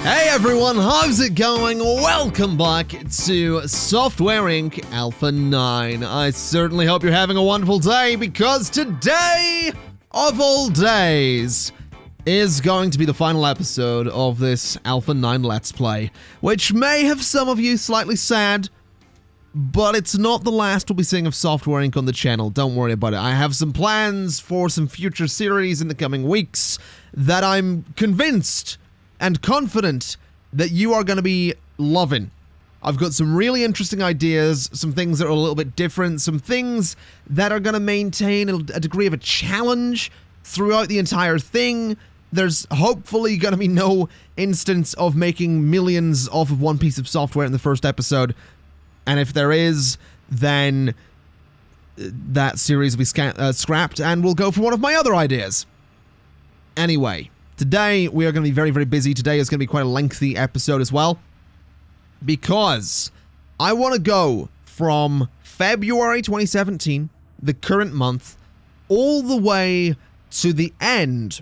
Hey everyone, how's it going? Welcome back to Software Inc. Alpha 9. I certainly hope you're having a wonderful day because today, of all days, is going to be the final episode of this Alpha 9 Let's Play, which may have some of you slightly sad, but it's not the last we'll be seeing of Software Inc. on the channel. Don't worry about it. I have some plans for some future series in the coming weeks that I'm convinced and confident that you are going to be loving. I've got some really interesting ideas, some things that are a little bit different, some things that are going to maintain a degree of a challenge throughout the entire thing. There's hopefully going to be no instance of making millions off of one piece of software in the first episode. And if there is, then that series will be scrapped and we'll go for one of my other ideas. Anyway, today we are going to be very, very busy. Today is going to be quite a lengthy episode as well, because I want to go from February 2017, the current month, all the way to the end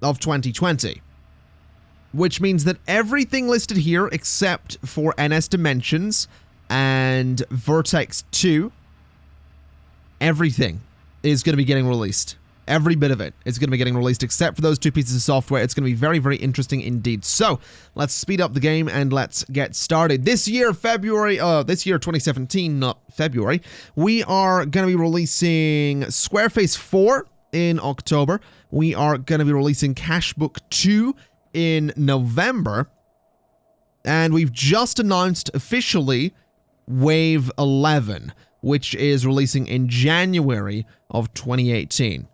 of 2020. Which means that everything listed here except for NS Dimensions and Vertex 2, everything is going to be getting released. Every bit of it is going to be getting released except for those two pieces of software. It's going to be very, very interesting indeed. So let's speed up the game and let's get started. This year, 2017, not February, we are going to be releasing Squareface 4 in October. We are going to be releasing Cashbook 2 in November. And we've just announced officially Wave 11, which is releasing in January of 2018.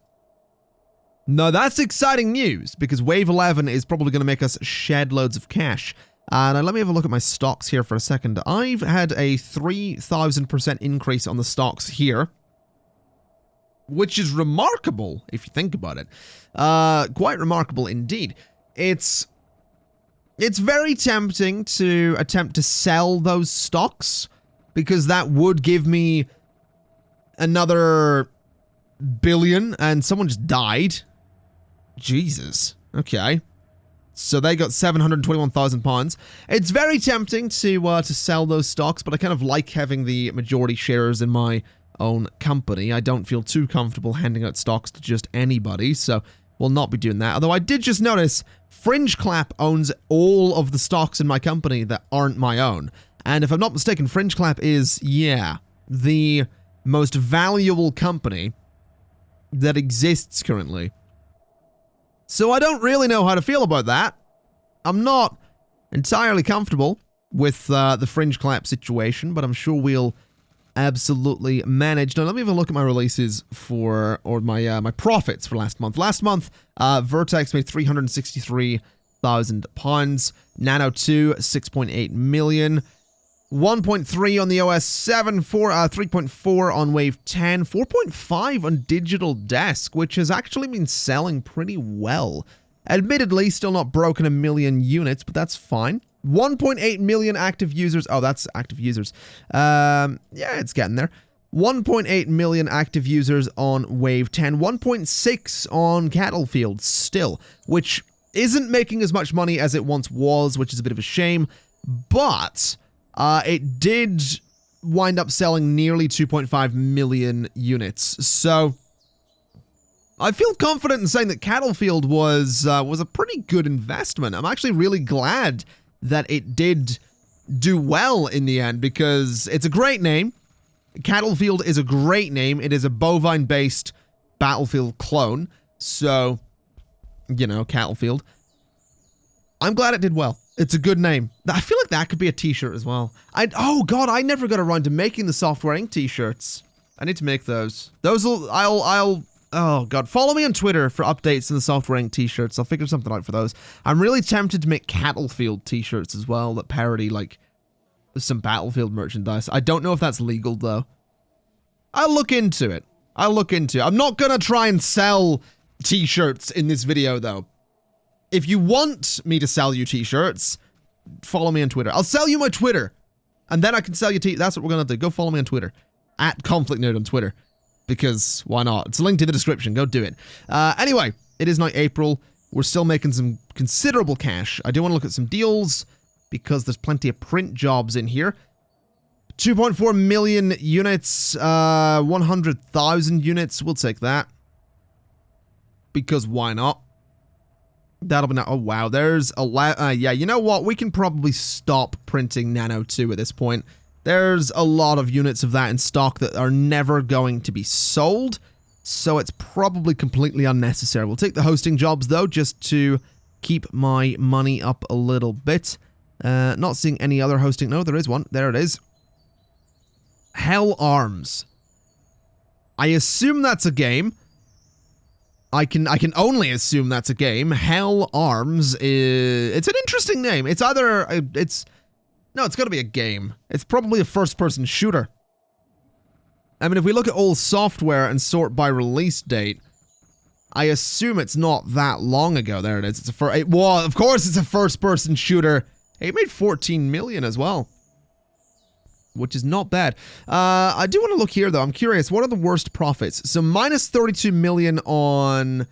Now, that's exciting news, because Wave 11 is probably going to make us shed loads of cash. Now, let me have a look at my stocks here for a second. I've had a 3,000% increase on the stocks here, which is remarkable, if you think about it. Quite remarkable indeed. It's very tempting to attempt to sell those stocks, because that would give me another billion, and someone just died. Jesus. Okay. So they got £721,000. It's very tempting to sell those stocks, but I kind of like having the majority shares in my own company. I don't feel too comfortable handing out stocks to just anybody, so we'll not be doing that. Although I did just notice Fringe Clap owns all of the stocks in my company that aren't my own. And if I'm not mistaken, Fringe Clap is, yeah, the most valuable company that exists currently. So I don't really know how to feel about that. I'm not entirely comfortable with the Fringe Clap situation, but I'm sure we'll absolutely manage. Now, let me have a look at my releases for, or my profits for last month. Last month, Vertex made £363,000. Nano 2, 6.8 million. 1.3 on the OS 7, 3.4 on Wave 10, 4.5 on Digital Desk, which has actually been selling pretty well. Admittedly, still not broken 1 million units, but that's fine. 1.8 million active users. Oh, that's active users. Yeah, it's getting there. 1.8 million active users on Wave 10, 1.6 on Battlefield still, which isn't making as much money as it once was, which is a bit of a shame, but it did wind up selling nearly 2.5 million units. So I feel confident in saying that Battlefield was a pretty good investment. I'm actually really glad that it did do well in the end, because it's a great name. Battlefield is a great name. It is a bovine-based Battlefield clone. So, you know, Battlefield. I'm glad it did well. It's a good name. I feel like that could be a t-shirt as well. Oh god, I never got around to making the Software Inc. t-shirts. I need to make those. I'll oh god, follow me on Twitter for updates on the Software Inc. t-shirts. I'll figure something out for those. I'm really tempted to make Battlefield t-shirts as well that parody, like, some Battlefield merchandise. I don't know if that's legal though. I'll look into it. I'm not gonna try and sell t-shirts in this video though. If you want me to sell you t-shirts, follow me on Twitter. I'll sell you my Twitter, and then I can sell you that's what we're gonna do. Go follow me on Twitter. At ConflictNerd on Twitter. Because why not? It's linked in the description. Go do it. Anyway, it is now April. we're still making some considerable cash. I do want to look at some deals because there's plenty of print jobs in here. 2.4 million units, 100,000 units. We'll take that. Because why not? That'll be... Oh, wow. There's a lot... yeah, you know what? We can probably stop printing Nano 2 at this point. There's a lot of units of that in stock that are never going to be sold. So it's probably completely unnecessary. We'll take the hosting jobs, though, just to keep my money up a little bit. Not seeing any other hosting. No, there is one. There it is. Hell Arms. I assume that's a game. I can only assume that's a game. Hell Arms is... It's an interesting name. It's either... No, it's got to be a game. It's probably a first-person shooter. I mean, if we look at all software and sort by release date, I assume it's not that long ago. There it is. Well, of course it's a first-person shooter. It made 14 million as well, which is not bad. I do want to look here, though. I'm curious. What are the worst profits? So, minus 32 million on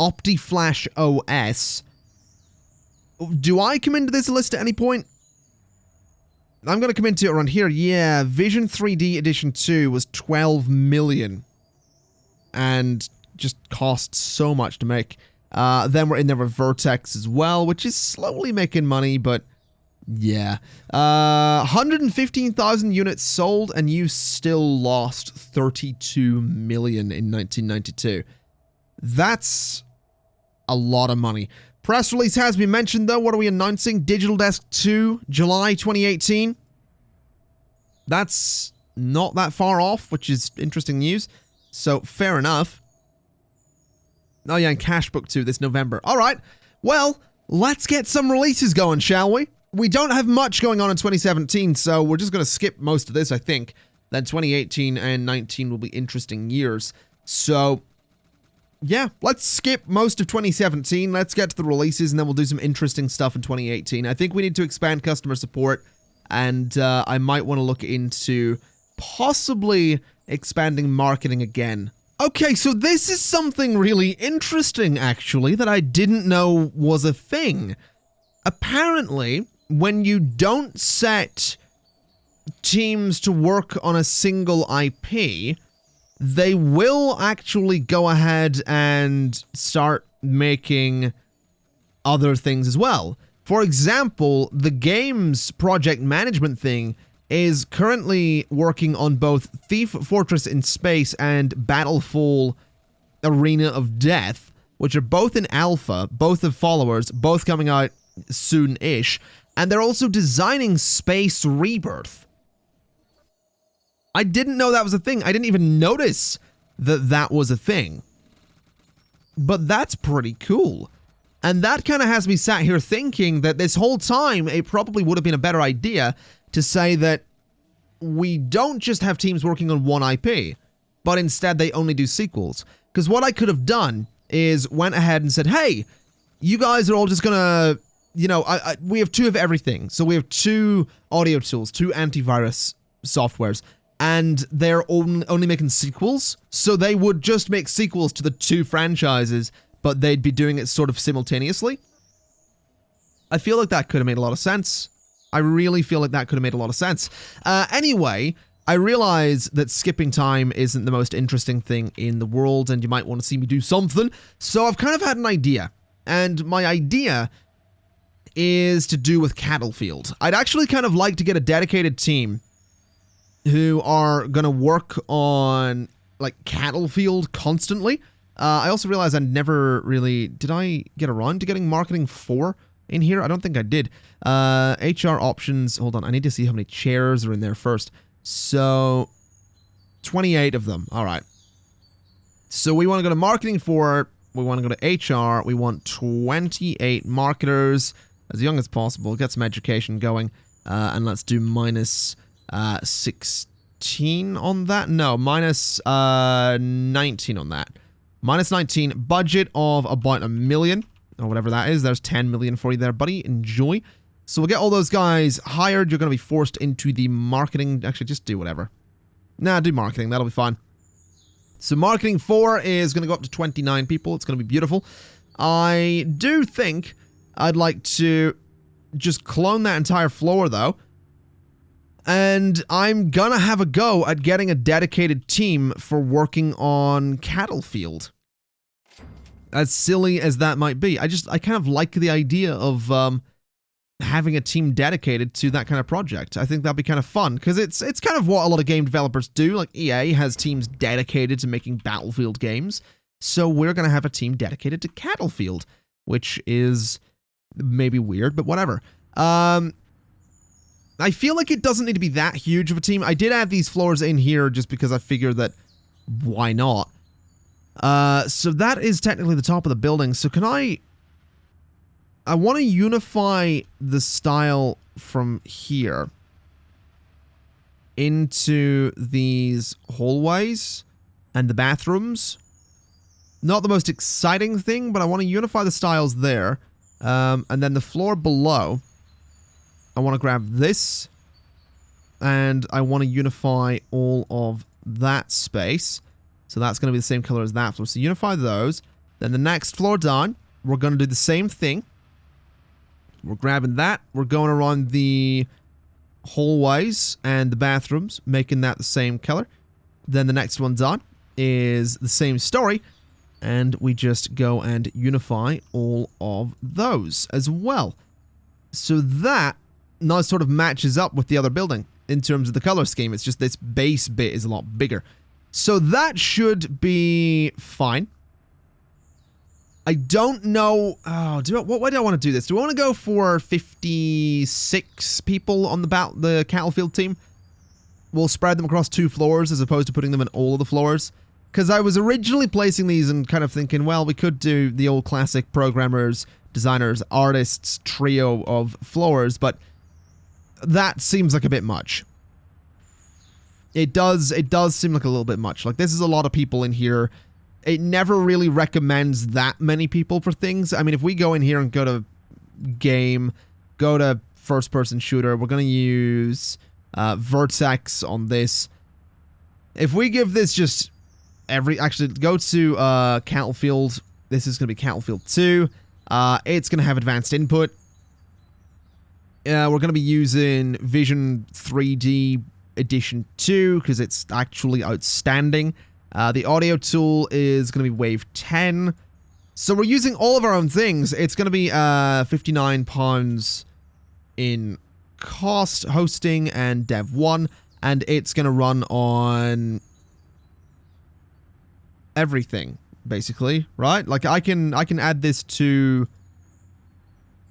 OptiFlash OS. Do I come into this list at any point? I'm going to come into it around here. Yeah, Vision 3D Edition 2 was 12 million. And just cost so much to make. Then we're in there with Vertex as well, which is slowly making money, but yeah. 115,000 units sold, and you still lost 32 million in 1992. That's a lot of money. Press release has been mentioned, though. What are we announcing? Digital Desk 2, July 2018. That's not that far off, which is interesting news. So, fair enough. Oh yeah, and Cashbook 2 this November. Alright, well, let's get some releases going, shall we? We don't have much going on in 2017, so we're just going to skip most of this, I think. Then 2018 and 19 will be interesting years. So... yeah, let's skip most of 2017, let's get to the releases, and then we'll do some interesting stuff in 2018. I think we need to expand customer support, and I might want to look into possibly expanding marketing again. Okay, so this is something really interesting, actually, that I didn't know was a thing. Apparently, when you don't set teams to work on a single IP... they will actually go ahead and start making other things as well. For example, the game's project management thing is currently working on both Thief Fortress in Space and Battlefall Arena of Death, which are both in alpha, both have followers, both coming out soon-ish, and they're also designing Space Rebirth. I didn't know that was a thing. I didn't even notice that that was a thing. But that's pretty cool. And that kind of has me sat here thinking that this whole time, it probably would have been a better idea to say that we don't just have teams working on one IP, but instead they only do sequels. Because what I could have done is went ahead and said, hey, you guys are all just gonna, you know, we have 2 of everything. So we have 2 audio tools, 2 antivirus softwares, and they're only making sequels, so they would just make sequels to the 2 franchises, but they'd be doing it sort of simultaneously. I feel like that could have made a lot of sense. I really feel like that could have made a lot of sense. Anyway, I realize that skipping time isn't the most interesting thing in the world, and you might want to see me do something, so I've kind of had an idea, and my idea is to do with Battlefield. I'd actually kind of like to get a dedicated team who are going to work on, like, Battlefield constantly. I also realized I never really... Did I get around to getting Marketing 4 in here? I don't think I did. HR options... Hold on, I need to see how many chairs are in there first. So, 28 of them. Alright. So we want to go to Marketing 4. We want to go to HR. We want 28 marketers. As young as possible. Get some education going. And let's do minus... 16 on that? No, minus 19 on that. Minus 19. Budget of about $1 million, or whatever that is. There's 10 million for you there, buddy. Enjoy. So we'll get all those guys hired. You're going to be forced into the marketing. Actually, just do whatever. Nah, do marketing. That'll be fine. So marketing 4 is going to go up to 29 people. It's going to be beautiful. I do think I'd like to just clone that entire floor, though. And I'm gonna have a go at getting a dedicated team for working on Cattle Field. As silly as that might be. I kind of like the idea of having a team dedicated to that kind of project. I think that'd be kind of fun, because it's kind of what a lot of game developers do. Like EA has teams dedicated to making Battlefield games, so we're gonna have a team dedicated to Cattle Field, which is maybe weird, but whatever. I feel like it doesn't need to be that huge of a team. I did add these floors in here just because I figured that why not? So that is technically the top of the building. So can I want to unify the style from here into these hallways and the bathrooms. Not the most exciting thing, but I want to unify the styles there. And then the floor below, I want to grab this, and I want to unify all of that space. So that's going to be the same color as that floor. So unify those. Then the next floor down, we're going to do the same thing. We're grabbing that. We're going around the hallways and the bathrooms, making that the same color. Then the next one down is the same story. And we just go and unify all of those as well. So that now sort of matches up with the other building in terms of the color scheme. It's just this base bit is a lot bigger. So that should be fine. I don't know. Oh, why do I want to do this? Do I want to go for 56 people on the Cattle Field team? We'll spread them across 2 floors as opposed to putting them in all of the floors. Because I was originally placing these and kind of thinking, well, we could do the old classic programmers, designers, artists trio of floors, but that seems like a bit much. It does seem like a little bit much. Like, this is a lot of people in here. It never really recommends that many people for things. I mean, if we go in here and go to game, go to first-person shooter, we're going to use Vertex on this. If we give this just actually, go to Cattle Field. This is going to be Cattle Field 2. It's going to have advanced input. We're going to be using Vision 3D Edition 2 because it's actually outstanding. The audio tool is going to be Wave 10. So we're using all of our own things. It's going to be £59 in cost, hosting, and Dev 1. And it's going to run on everything, basically, right? Like, I can add this to...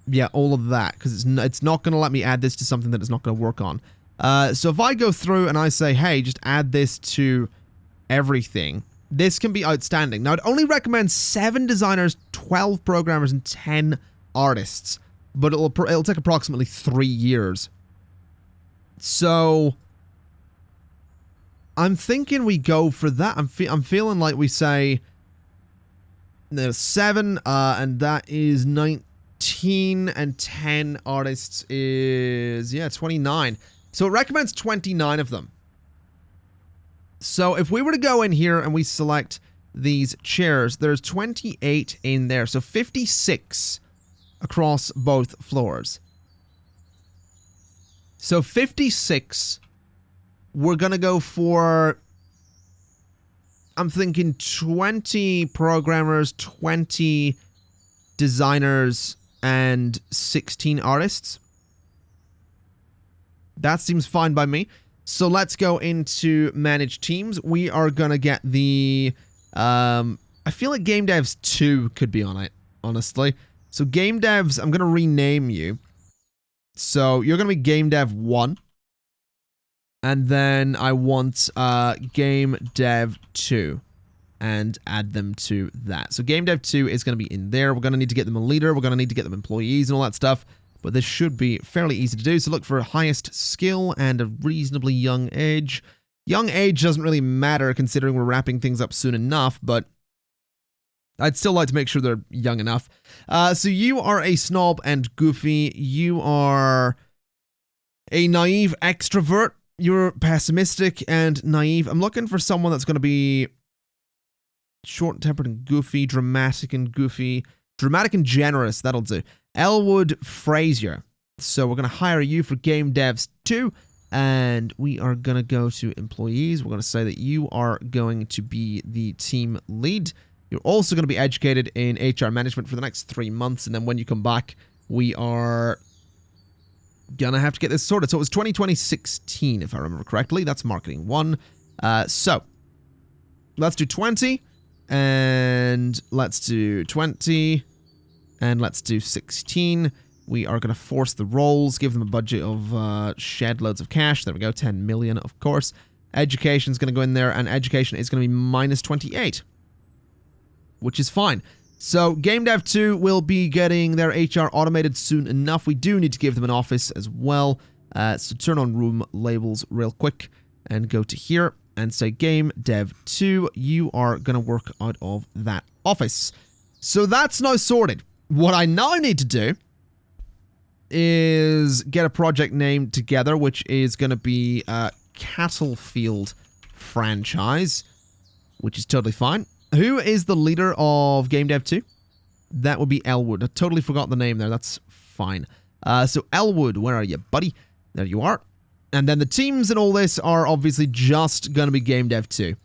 yeah, all of that, because it's not going to let me add this to something that it's not going to work on. So if I go through and I say, hey, just add this to everything, this can be outstanding. Now, I'd only recommend 7 designers, 12 programmers, and 10 artists, but it'll take approximately 3 years. So I'm thinking we go for that. I'm feeling like we say there's 7, and that is 19, and 10 artists is, yeah, 29. So it recommends 29 of them. So if we were to go in here and we select these chairs, there's 28 in there. So 56 across both floors. So 56, we're going to go for, I'm thinking 20 programmers, 20 designers, and 16 artists. That seems fine by me. So let's go into manage teams. We are going to get the, I feel like Game Devs 2 could be on it, honestly. So Game Devs, I'm going to rename you. So you're going to be Game Dev 1. And then I want Game Dev 2. And add them to that. So Game Dev 2 is going to be in there. We're going to need to get them a leader. We're going to need to get them employees and all that stuff. But this should be fairly easy to do. So look for highest skill and a reasonably young age. Young age doesn't really matter considering we're wrapping things up soon enough, but I'd still like to make sure they're young enough. So you are a snob and goofy. You are a naive extrovert. You're pessimistic and naive. I'm looking for someone that's going to be short-tempered and goofy, dramatic and goofy, Dramatic and generous, that'll do. Elwood Frazier. So we're going to hire you for Game Devs 2. And we are going to go to employees. We're going to say that you are going to be the team lead. You're also going to be educated in HR management for the next 3 months. And then when you come back, we are going to have to get this sorted. So it was 2016, if I remember correctly. That's marketing 1. So let's do 20. And let's do 20. And let's do 16. We are going to force the roles, give them a budget of shed loads of cash. There we go, 10 million, of course. Education is going to go in there, and education is going to be minus 28, which is fine. So Game Dev 2 will be getting their HR automated soon enough. We do need to give them an office as well. So turn on room labels real quick and go to here and say Game Dev 2. You are going to work out of that office. So that's now sorted. What I now need to do is get a project name together, which is going to be Cattlefield franchise, which is totally fine. Who is the leader of Game Dev 2? That would be Elwood. I totally forgot the name there. That's fine. So Elwood, where are you, buddy? There you are. And then the teams and all this are obviously just going to be Game Dev 2.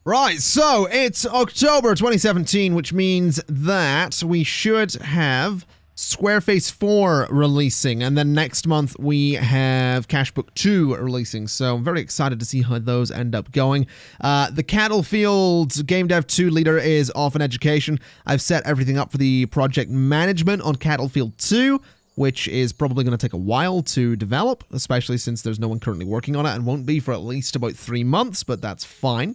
Right, so it's October 2017, which means that we should have Squareface 4 releasing, and then next month we have Cashbook 2 releasing, so I'm very excited to see how those end up going. The Cattlefield Game Dev 2 leader is off in education. I've set everything up for the project management on Cattlefield 2, which is probably going to take a while to develop, especially since there's no one currently working on it, and won't be for at least about 3 months, but that's fine.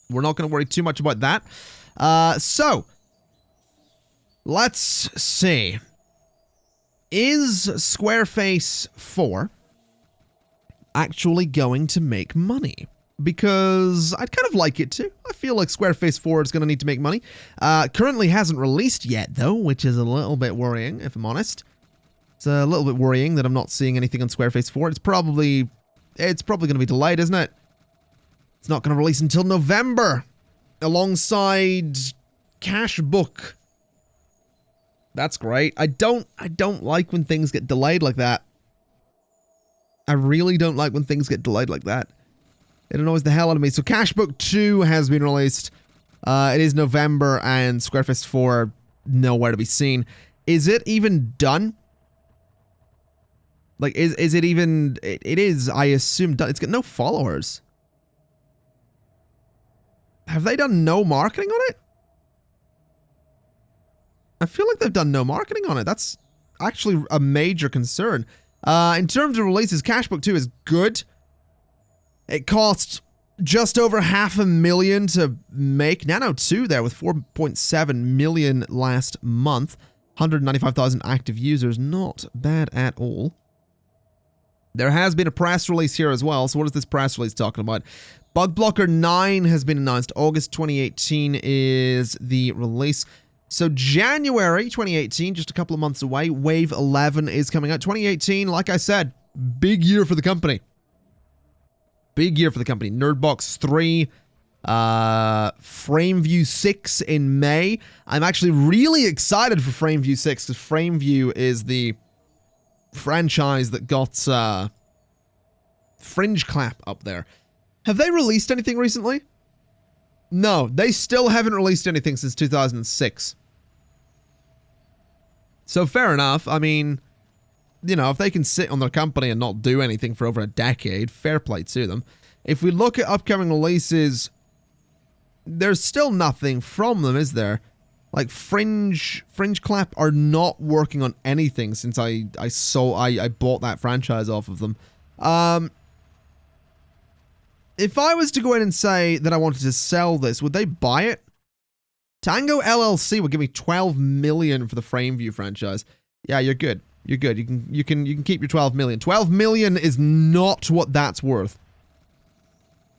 We're not going to worry too much about that. So let's see. Is Squareface 4 actually going to make money? Because I'd kind of like it to. I feel like Squareface 4 is going to need to make money. Currently hasn't released yet, though, which is a little bit worrying, if I'm honest. It's a little bit worrying that I'm not seeing anything on Squareface 4. It's probably going to be delayed, isn't it? It's not going to release until November, alongside Cashbook. That's great. I don't like when things get delayed like that. I really don't like when things get delayed like that. It annoys the hell out of me. So Cashbook 2 has been released. It is November, and Squareface 4 nowhere to be seen. Is it even done? Like, is it even... It is, I assume, done. It's got no followers. Have they done no marketing on it? I feel like they've done no marketing on it. That's actually a major concern. In terms of releases, Cashbook 2 is good. It cost just over $500,000 to make. Nano 2 there with 4.7 million last month. 195,000 active users. Not bad at all. There has been a press release here as well. So what is this press release talking about? Bug Blocker 9 has been announced. August 2018 is the release. So January 2018, just a couple of months away, Wave 11 is coming out. 2018, like I said, big year for the company. Big year for the company. Nerdbox 3, FrameView 6 in May. I'm actually really excited for FrameView 6 because FrameView is the franchise that got Fringe Clap up there. Have they released anything recently? No, they still haven't released anything since 2006. So fair enough. I mean, you know, if they can sit on their company and not do anything for over a decade, fair play to them. If we look at upcoming releases, there's still nothing from them, is there? Like Fringe Clap are not working on anything since I bought that franchise off of them. If I was to go in and say that I wanted to sell this, would they buy it? Tango LLC would give me $12 million for the FrameView franchise. Yeah, you're good. You're good. You can keep your $12 million. $12 million is not what that's worth.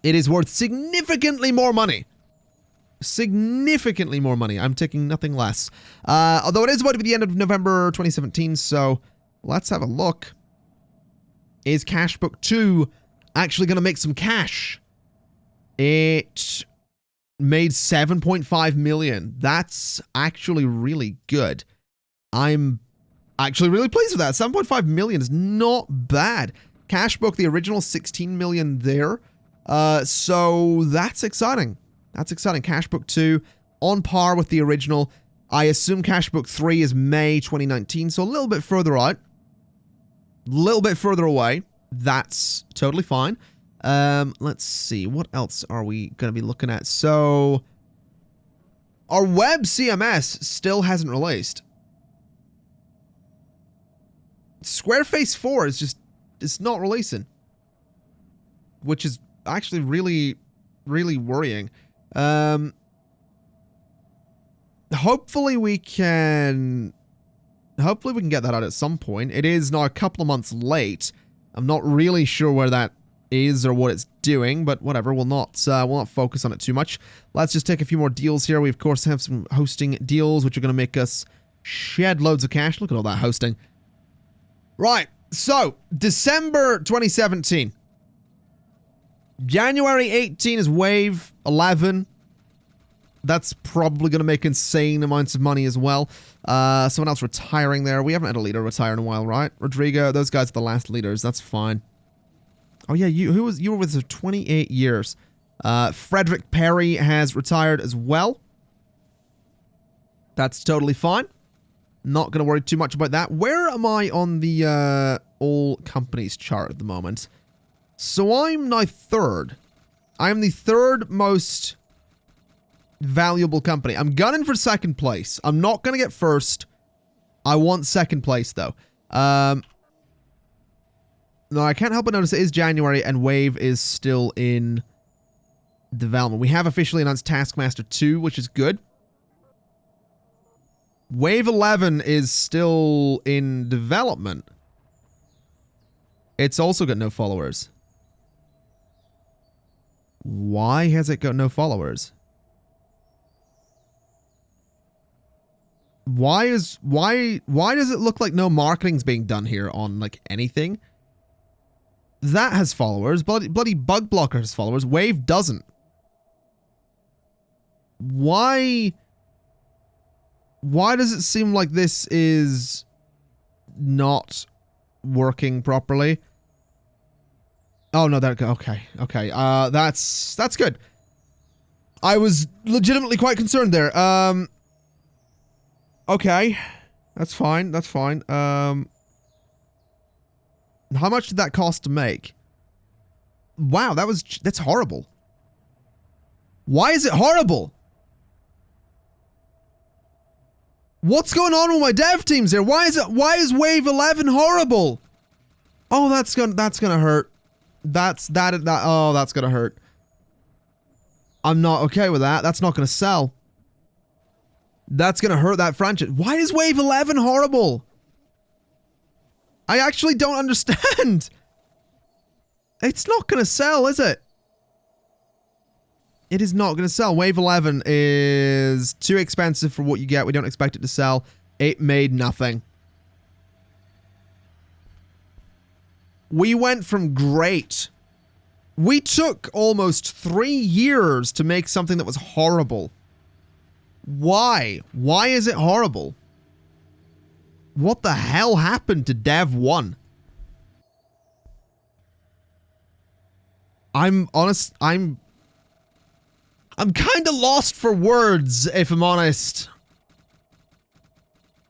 It is worth significantly more money. Significantly more money. I'm taking nothing less. Although it is about to be the end of November 2017, so let's have a look. Is Cashbook 2 actually going to make some cash? It made 7.5 million. That's actually really good. I'm actually really pleased with that. 7.5 million is not bad. Cash book, the original 16 million there. So that's exciting. That's exciting. Cash book 2 on par with the original. I assume cash book 3 is May 2019, so a little bit further out. A little bit further away. That's totally fine. Let's see. What else are we going to be looking at? So, our web CMS still hasn't released. Squareface 4 is just, it's not releasing. Which is actually really, really worrying. Hopefully we can get that out at some point. It is now a couple of months late. I'm not really sure where that is or what it's doing, but whatever. We'll not focus on it too much. Let's just take a few more deals here. We of course have some hosting deals, which are going to make us shed loads of cash. Look at all that hosting. Right. So December 2017. January 18 is Wave 11. That's probably going to make insane amounts of money as well. Someone else retiring there. We haven't had a leader retire in a while, right? Rodrigo, those guys are the last leaders. That's fine. Oh yeah, you were with us for 28 years. Frederick Perry has retired as well. That's totally fine. Not going to worry too much about that. Where am I on the all companies chart at the moment? So I'm now third. I'm the third most valuable company. I'm gunning for second place. I'm not going to get first. I want second place, though. No, I can't help but notice it is January and Wave is still in development. We have officially announced Taskmaster 2, which is good. Wave 11 is still in development. It's also got no followers. Why has it got no followers? Why does it look like no marketing's being done here on like anything? That has followers. Bloody Bug Blocker has followers. Wave doesn't. Why does it seem like this is not working properly? Oh no, okay. That's good. I was legitimately quite concerned there. Okay. That's fine. How much did that cost to make? Wow, that's horrible. Why is it horrible? What's going on with my dev teams here? Why is Wave 11 horrible? Oh, that's gonna hurt. That's gonna hurt. I'm not okay with that. That's not gonna sell. That's gonna hurt that franchise. Why is Wave 11 horrible? I actually don't understand. It's not gonna sell, is it? It is not gonna sell. Wave 11 is too expensive for what you get. We don't expect it to sell. It made nothing. We went from great. We took almost 3 years to make something that was horrible. Why? Why is it horrible? What the hell happened to Dev 1? I'm kind of lost for words, if I'm honest.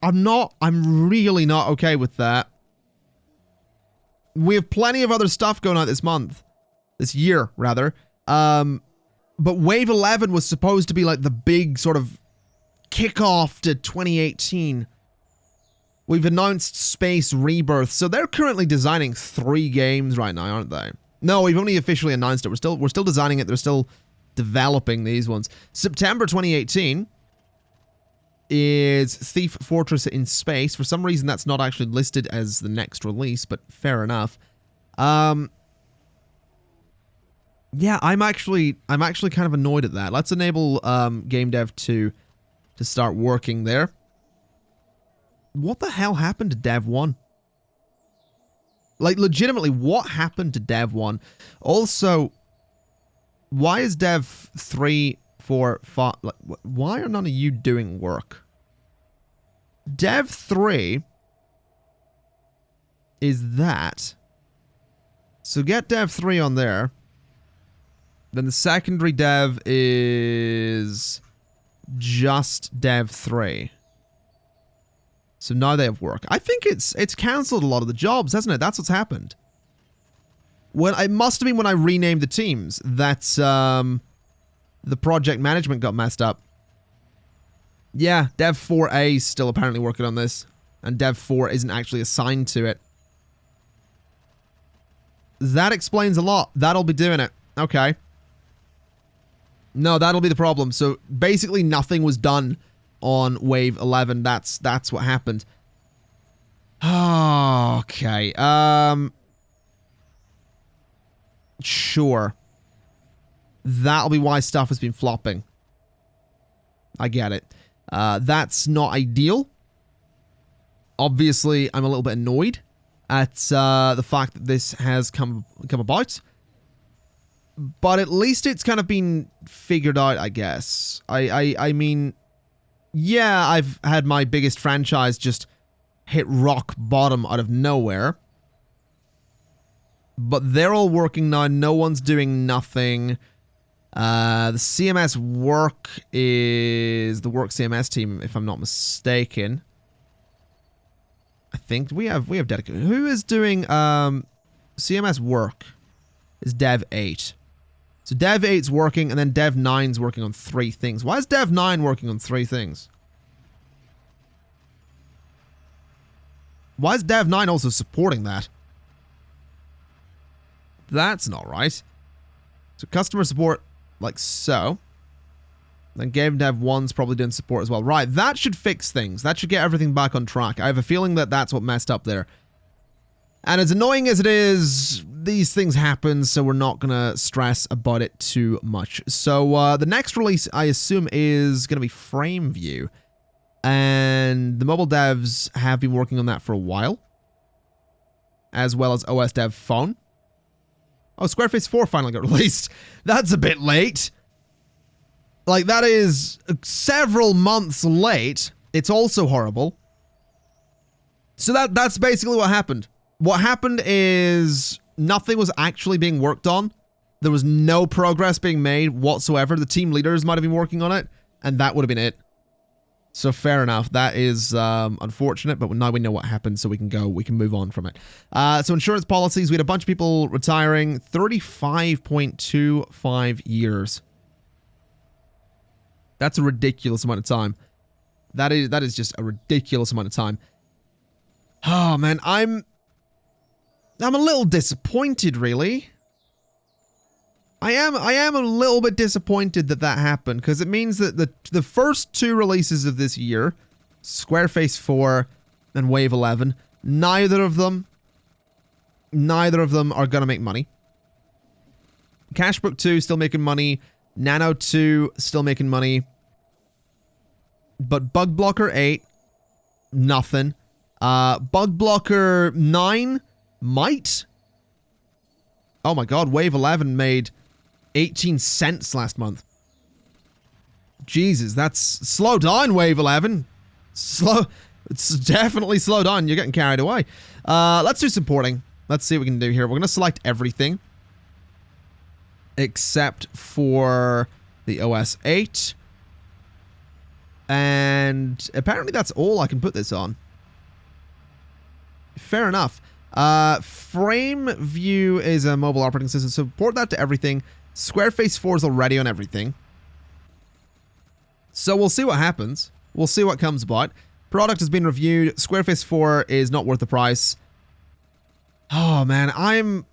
I'm really not okay with that. We have plenty of other stuff going on this month. This year, rather. But Wave 11 was supposed to be like the big sort of kickoff to 2018. We've announced Space Rebirth, so they're currently designing 3 games right now, aren't they? No, we've only officially announced it. We're still designing it. They're still developing these ones. September 2018 is Thief Fortress in Space. For some reason, that's not actually listed as the next release, but fair enough. Yeah, I'm actually kind of annoyed at that. Let's enable Game Dev 2 to start working there. What the hell happened to Dev 1? Like, legitimately, what happened to Dev 1? Also, why is Dev 3 4, 5. Like, why are none of you doing work? Dev 3 is that. So get Dev 3 on there. Then the secondary dev is just Dev 3. So now they have work. I think it's cancelled a lot of the jobs, hasn't it? That's what's happened. Well, it must have been when I renamed the teams that the project management got messed up. Yeah, Dev 4A is still apparently working on this, and Dev 4 isn't actually assigned to it. That explains a lot. That'll be doing it. Okay. No, that'll be the problem. So basically nothing was done on Wave 11. That's what happened. Okay. Sure. That'll be why stuff has been flopping. I get it. That's not ideal. Obviously, I'm a little bit annoyed at the fact that this has come about. But at least it's kind of been figured out, I guess. I mean, yeah, I've had my biggest franchise just hit rock bottom out of nowhere. But they're all working now. No one's doing nothing. The CMS work is the work CMS team, if I'm not mistaken. I think we have dedicated. Who is doing CMS work? Is Dev 8. So Dev 8's working, and then Dev 9's working on 3 things. Why is Dev 9 working on 3 things? Why is Dev 9 also supporting that? That's not right. So customer support, like so. Then Game Dev 1's probably doing support as well. Right, that should fix things. That should get everything back on track. I have a feeling that that's what messed up there. And as annoying as it is, these things happen, so we're not going to stress about it too much. So the next release, I assume, is going to be FrameView. And the mobile devs have been working on that for a while. As well as OS Dev Phone. Oh, Squareface 4 finally got released. That's a bit late. Like, that is several months late. It's also horrible. So that's basically what happened. What happened is nothing was actually being worked on. There was no progress being made whatsoever. The team leaders might have been working on it, and that would have been it. So fair enough. That is unfortunate, but now we know what happened, so we can move on from it. So insurance policies, we had a bunch of people retiring. 35.25 years. That's a ridiculous amount of time. That is just a ridiculous amount of time. Oh man, I'm a little disappointed, really. I am a little bit disappointed that happened, because it means that the first 2 releases of this year, Squareface 4 and Wave 11, neither of them are gonna make money. Cashbook 2 still making money. Nano 2 still making money. But Bug Blocker 8, nothing. Bug Blocker 9 might. Oh my god, Wave 11 made 18 cents last month. Jesus, that's slow down, Wave 11. It's definitely slow down. You're getting carried away. Let's do some porting. Let's see what we can do here. We're going to select everything except for the OS 8. And apparently that's all I can put this on. Fair enough. FrameView is a mobile operating system, so port that to everything. Squareface 4 is already on everything. So we'll see what happens. We'll see what comes about. Product has been reviewed. Squareface 4 is not worth the price. Oh man, I'm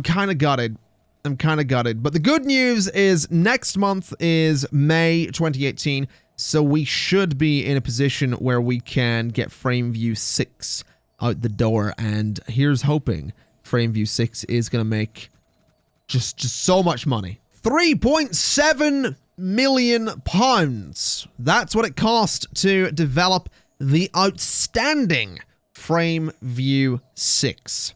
kind of gutted. I'm kind of gutted. But the good news is next month is May 2018, so we should be in a position where we can get FrameView 6 out the door, and here's hoping FrameView 6 is going to make just so much money. £3.7 million. That's what it cost to develop the outstanding FrameView 6.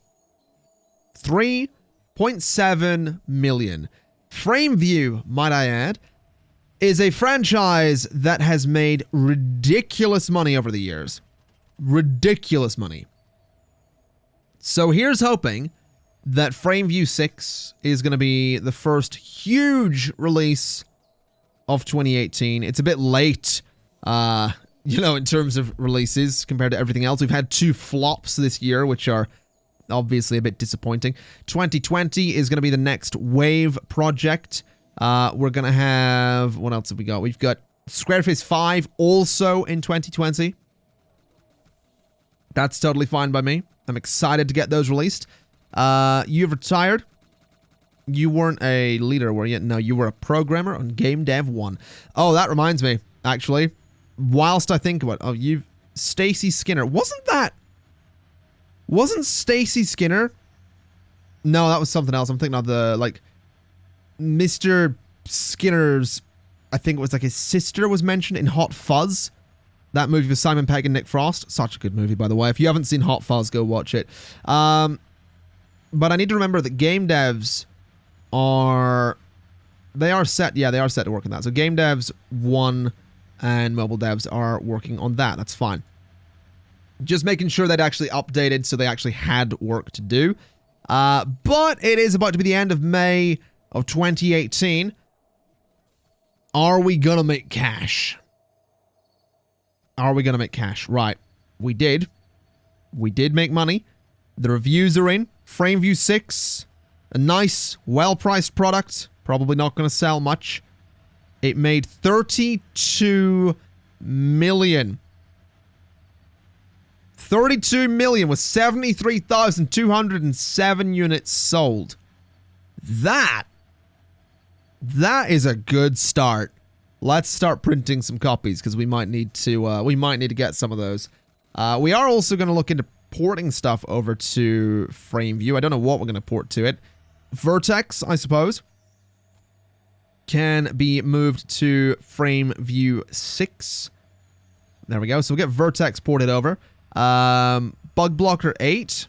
3.7 million. FrameView, might I add, is a franchise that has made ridiculous money over the years. Ridiculous money. So here's hoping that FrameView 6 is going to be the first huge release of 2018. It's a bit late, you know, in terms of releases compared to everything else. We've had 2 flops this year, which are obviously a bit disappointing. 2020 is going to be the next wave project. We're going to have... What else have we got? We've got Squareface 5 also in 2020. That's totally fine by me. I'm excited to get those released. You've retired. You weren't a leader, were you? No, you were a programmer on Game Dev 1. Oh, that reminds me, actually. Whilst I think about it, you've... Stacy Skinner. Wasn't Stacy Skinner? No, that was something else. I'm thinking of the, like, Mr. Skinner's, I think it was like his sister was mentioned in Hot Fuzz. That movie with Simon Pegg and Nick Frost. Such a good movie, by the way. If you haven't seen Hot Fuzz, go watch it. But I need to remember that game devs are... They are set... Yeah, they are set to work on that. So game devs 1 and mobile devs are working on that. That's fine. Just making sure that actually updated so they actually had work to do. But it is about to be the end of May of 2018. Are we gonna make cash? Are we gonna make cash? Right. We did. We did make money. The reviews are in. FrameView 6. A nice, well-priced product. Probably not gonna sell much. It made 32 million. 32 million with 73,207 units sold. That is a good start. Let's start printing some copies because we might need to get some of those. We are also going to look into porting stuff over to FrameView. I don't know what we're going to port to it. Vertex, I suppose, can be moved to FrameView 6. There we go. So we'll get Vertex ported over. Bug Blocker 8.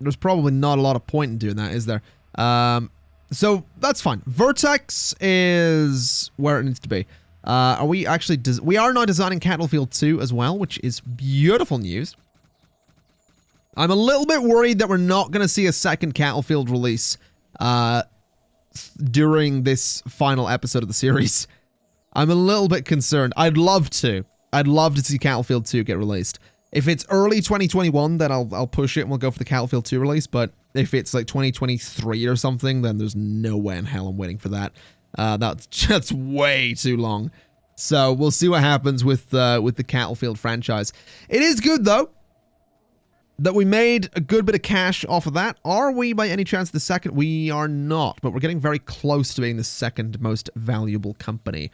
There's probably not a lot of point in doing that, is there? So that's fine. Vertex is where it needs to be. Are we actually... we are now designing Battlefield 2 as well, which is beautiful news. I'm a little bit worried that we're not going to see a second Battlefield release during this final episode of the series. I'm a little bit concerned. I'd love to. I'd love to see Battlefield 2 get released. If it's early 2021, then I'll push it and we'll go for the Battlefield 2 release. But if it's like 2023 or something, then there's no way in hell I'm waiting for that. That's way too long. So we'll see what happens with the Battlefield franchise. It is good though that we made a good bit of cash off of that. Are we by any chance the second? We are not, but we're getting very close to being the second most valuable company.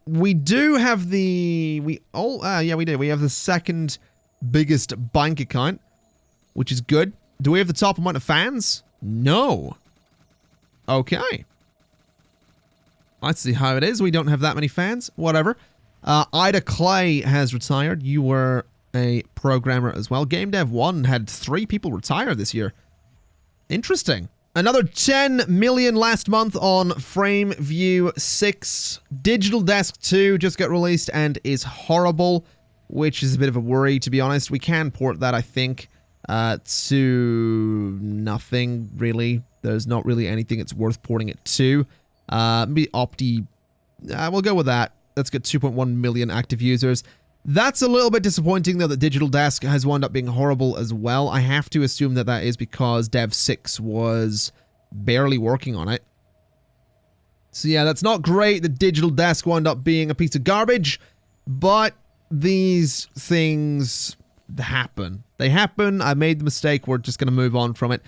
We do have the... We do. We have the second biggest bank account, which is good. Do we have the top amount of fans? No. Okay. Let's see how it is. We don't have that many fans. Whatever. Ida Clay has retired. You were a programmer as well. Game Dev 1 had 3 people retire this year. Interesting. Another 10 million last month on FrameView 6. Digital Desk 2 just got released and is horrible, which is a bit of a worry, to be honest. We can port that, I think, to nothing, really. There's not really anything it's worth porting it to. Maybe Opti... we'll go with that. Let's get 2.1 million active users. That's a little bit disappointing, though, that Digital Desk has wound up being horrible as well. I have to assume that that is because Dev 6 was barely working on it. So yeah, that's not great that Digital Desk wound up being a piece of garbage, but these things happen. They happen. I made the mistake. We're just going to move on from it.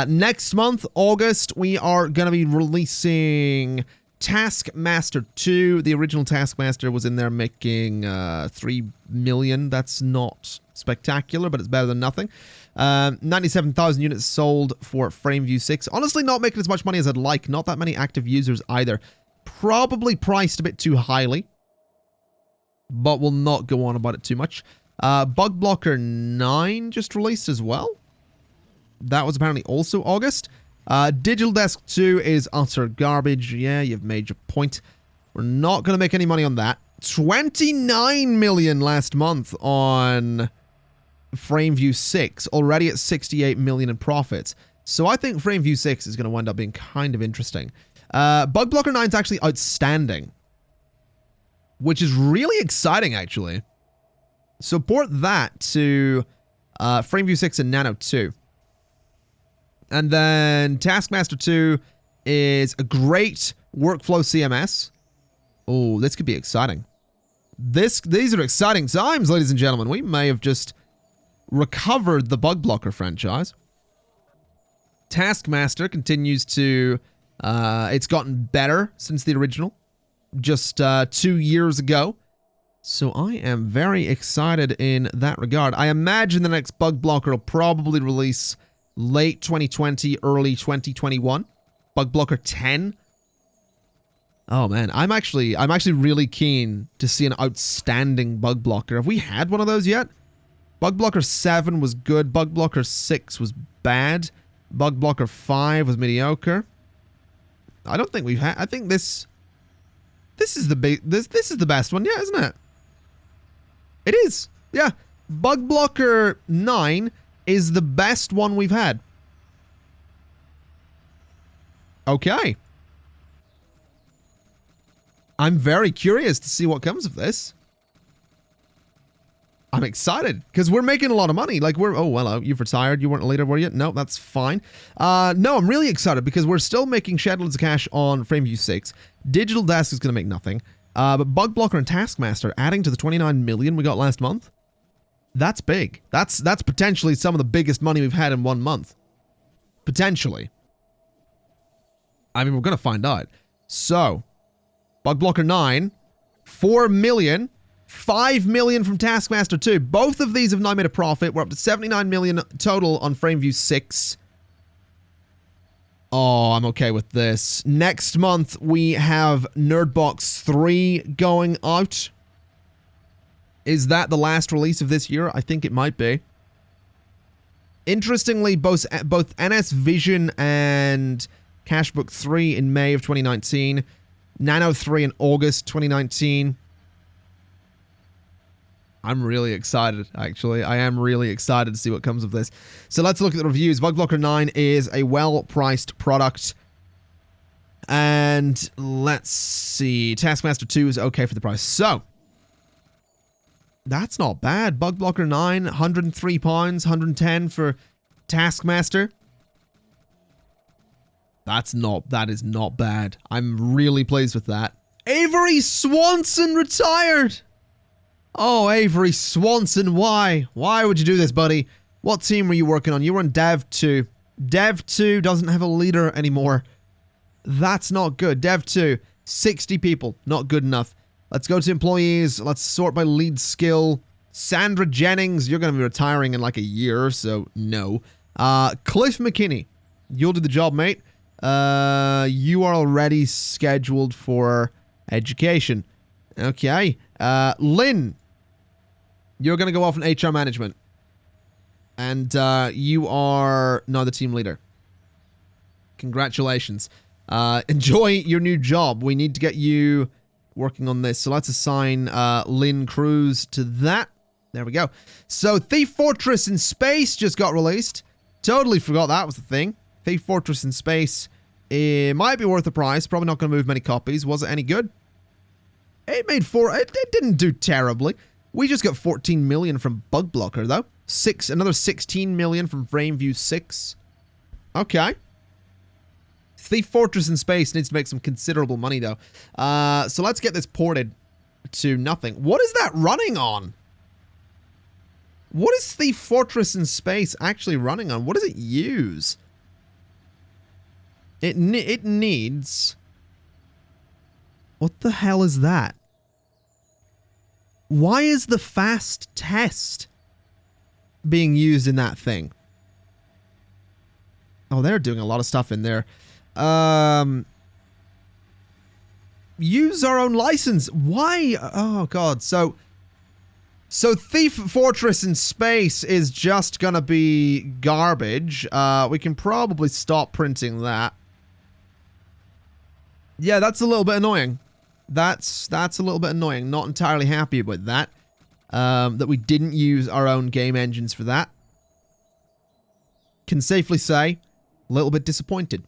Next month, August, we are going to be releasing... Taskmaster 2. The original Taskmaster was in there making 3 million. That's not spectacular, but it's better than nothing. 97,000 units sold for FrameView 6. Honestly, not making as much money as I'd like. Not that many active users either. Probably priced a bit too highly, but we'll not go on about it too much. Bug Blocker 9 just released as well. That was apparently also August. Digital Desk 2 is utter garbage. Yeah, you've made your point. We're not going to make any money on that. 29 million last month on FrameView 6, already at 68 million in profits. So I think FrameView 6 is going to wind up being kind of interesting. Bug Blocker 9 is actually outstanding, which is really exciting, actually. So port that to FrameView 6 and Nano 2. And then Taskmaster 2 is a great workflow CMS. Oh, this could be exciting. These are exciting times, ladies and gentlemen. We may have just recovered the Bug Blocker franchise. Taskmaster continues to... it's gotten better since the original. Just 2 years ago. So I am very excited in that regard. I imagine the next Bug Blocker will probably release late 2020, early 2021. Bug Blocker 10. Oh man, I'm actually really keen to see an outstanding Bug Blocker. Have we had one of those yet? Bug Blocker 7 was good. Bug Blocker 6 was bad. Bug Blocker 5 was mediocre. I don't think we've had... I think this is the best one, yeah, isn't it? It is. Yeah. Bug Blocker 9 is the best one we've had. Okay. I'm very curious to see what comes of this. I'm excited because we're making a lot of money. Like oh, well, you've retired. You weren't a leader, were you? No, that's fine. No, I'm really excited because we're still making shed loads of cash on FrameView 6. Digital Desk is going to make nothing. But Bug Blocker and Taskmaster adding to the 29 million we got last month. That's big. That's potentially some of the biggest money we've had in 1 month. Potentially. I mean, we're going to find out. So, Bug Blocker 9, 4 million, 5 million from Taskmaster 2. Both of these have now made a profit. We're up to 79 million total on FrameView 6. Oh, I'm okay with this. Next month, we have Nerdbox 3 going out. Is that the last release of this year? I think it might be. Interestingly, both NS Vision and Cashbook 3 in May of 2019. Nano 3 in August 2019. I'm really excited, actually. I am really excited to see what comes of this. So let's look at the reviews. Bug Blocker 9 is a well-priced product. And let's see. Taskmaster 2 is okay for the price. So, that's not bad. Bug Blocker 9, £103, 110 for Taskmaster. That is not bad. I'm really pleased with that. Avery Swanson retired! Oh, Avery Swanson, why? Why would you do this, buddy? What team were you working on? You were on Dev 2. Dev 2 doesn't have a leader anymore. That's not good. Dev 2, 60 people. Not good enough. Let's go to employees. Let's sort by lead skill. Sandra Jennings, you're going to be retiring in like a year, so no. Cliff McKinney, you'll do the job, mate. You are already scheduled for education. Okay. Lynn, you're going to go off in HR management. And you are now the team leader. Congratulations. Enjoy your new job. We need to get you working on this. So let's assign Lynn Cruz to that. There we go. So Thief Fortress in Space just got released. Totally forgot that was the thing. Thief Fortress in Space. It might be worth the price. Probably not going to move many copies. Was it any good? It made it didn't do terribly. We just got 14 million from Bug Blocker, though. Another 16 million from FrameView 6. Okay. Thief Fortress in Space needs to make some considerable money, though. So let's get this ported to nothing. What is that running on? What is Thief Fortress in Space actually running on? What does it use? It needs... What the hell is that? Why is the fast test being used in that thing? Oh, they're doing a lot of stuff in there. Use our own license. Why? Oh, God. So, So Thief Fortress in space is just gonna be garbage. We can probably stop printing that. Yeah, that's a little bit annoying. That's a little bit annoying. Not entirely happy about that. That we didn't use our own game engines for that. Can safely say, a little bit disappointed.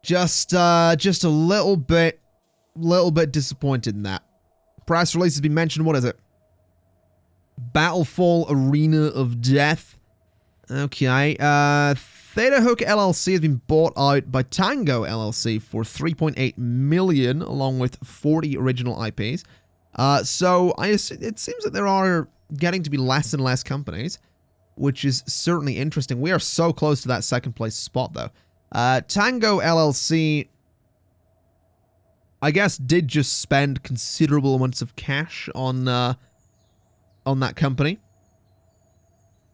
Just a little bit disappointed in that. Press release has been mentioned. What is it? Battlefall Arena of Death. Okay. Theta Hook LLC has been bought out by Tango LLC for $3.8 million, along with 40 original IPs. So it seems that there are getting to be less and less companies, which is certainly interesting. We are so close to that second place spot, though. Tango LLC, I guess, did just spend considerable amounts of cash on that company.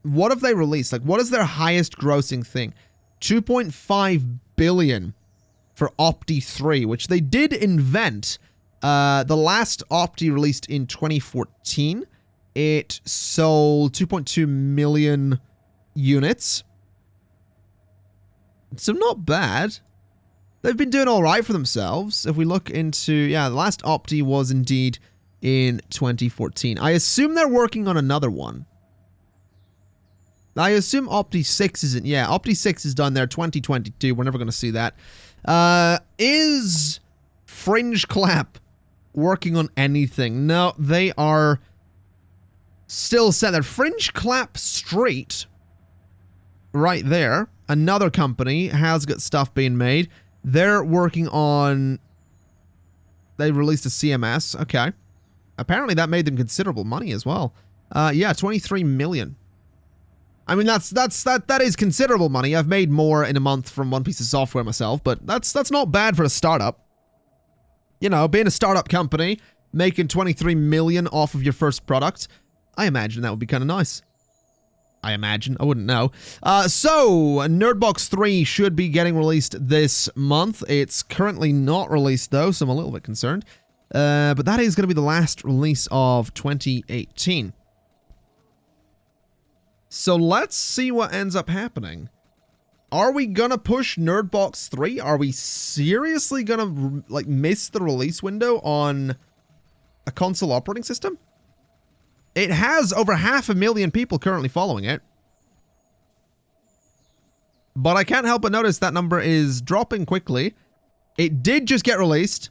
What have they released? Like, what is their highest grossing thing? 2.5 billion for Opti 3, which they did invent. The last Opti released in 2014. It sold 2.2 million units. So not bad. They've been doing all right for themselves. If we look into, yeah, the last Opti was indeed in 2014. I assume they're working on another one. I assume Opti 6 isn't. Yeah, Opti 6 is done there, 2022. We're never going to see that. Is Fringe Clap working on anything? No, they are still set there. Fringe Clap Street, right there. Another company has got stuff being made. They're working on... They released a CMS. Okay. Apparently that made them considerable money as well. Yeah, 23 million. I mean, that is considerable money. I've made more in a month from one piece of software myself, but that's not bad for a startup. You know, being a startup company, making 23 million off of your first product, I imagine that would be kind of nice. I imagine. I wouldn't know. So, Nerdbox 3 should be getting released this month. It's currently not released, though, so I'm a little bit concerned. But that is going to be the last release of 2018. So let's see what ends up happening. Are we gonna push Nerdbox 3? Are we seriously gonna, like, miss the release window on a console operating system? It has over 500,000 people currently following it. But I can't help but notice that number is dropping quickly. It did just get released.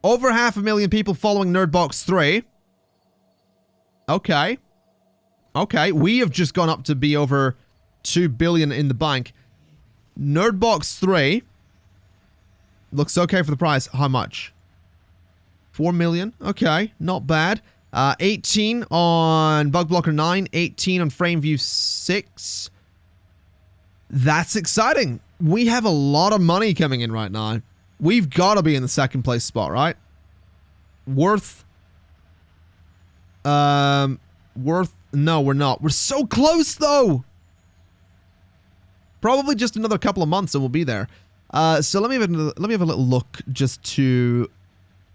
Over 500,000 people following Nerdbox 3. Okay. Okay, we have just gone up to be over 2 billion in the bank. Nerdbox 3 looks okay for the price. How much? 4 million. Okay, not bad. 18 on Bug Blocker 9, 18 on FrameView 6. That's exciting. We have a lot of money coming in right now. We've got to be in the second place spot, right? Worth. No, we're not. We're so close, though. Probably just another couple of months and we'll be there. So let me have a little look just to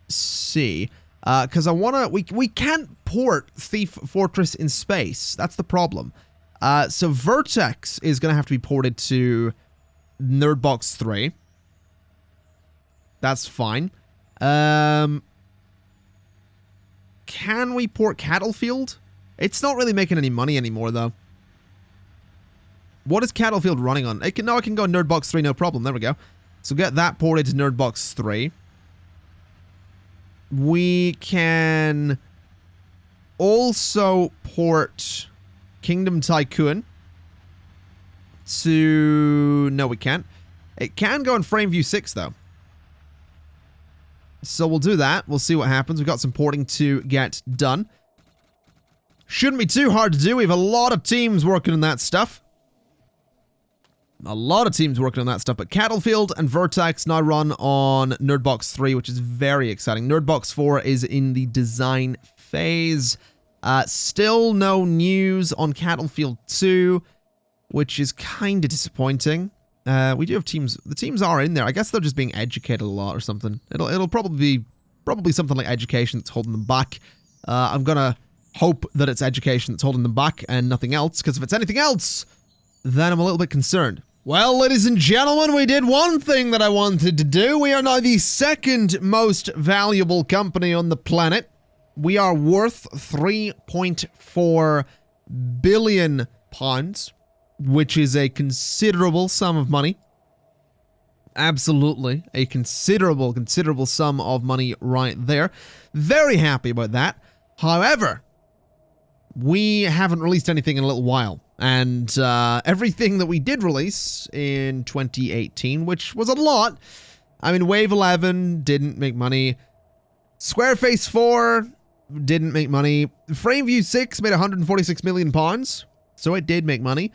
see. Because I want to... We can't port Thief Fortress in space. That's the problem. So Vertex is going to have to be ported to Nerdbox 3. That's fine. Can we port Cattlefield? It's not really making any money anymore, though. What is Cattlefield running on? I can go Nerdbox 3, no problem. There we go. So get that ported to Nerdbox 3. We can also port Kingdom Tycoon to... No, we can't. It can go in FrameView 6, though. So we'll do that. We'll see what happens. We've got some porting to get done. Shouldn't be too hard to do. We have a lot of teams working on that stuff. A lot of teams working on that stuff. But Cattlefield and Vertex now run on Nerdbox 3, which is very exciting. Nerdbox 4 is in the design phase. Still no news on Cattlefield 2, which is kind of disappointing. We do have teams. The teams are in there. I guess they're just being educated a lot or something. It'll probably be something like education that's holding them back. I'm gonna hope that it's education that's holding them back and nothing else, because if it's anything else, then I'm a little bit concerned. Well, ladies and gentlemen, we did one thing that I wanted to do. We are now the second most valuable company on the planet. We are worth £3.4 billion, which is a considerable sum of money. Absolutely. A considerable sum of money right there. Very happy about that. However, we haven't released anything in a little while. And everything that we did release in 2018, which was a lot. I mean, Wave 11 didn't make money. Squareface 4 didn't make money. Frameview 6 made £146 million. So it did make money.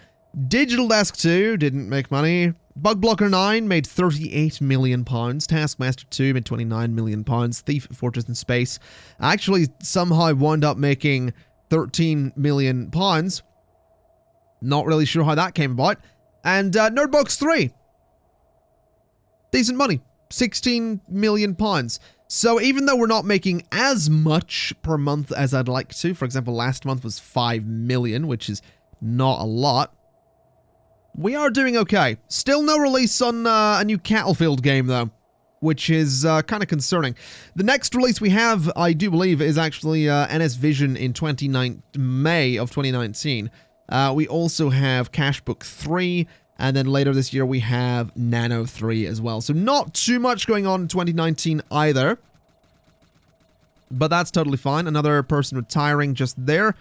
Digital Desk 2 didn't make money. Bug Blocker 9 made £38 million. Taskmaster 2 made £29 million. Thief Fortress in Space actually somehow wound up making £13 million. Not really sure how that came about. And Nerdbox 3. Decent money. £16 million. So even though we're not making as much per month as I'd like to, for example, last month was 5 million, which is not a lot, we are doing okay. Still no release on a new Battlefield game, though, which is kind of concerning. The next release we have, I do believe, is actually NS Vision in May of 2019. We also have Cashbook 3, and then later this year we have Nano 3 as well. So not too much going on in 2019 either. But that's totally fine. Another person retiring just there.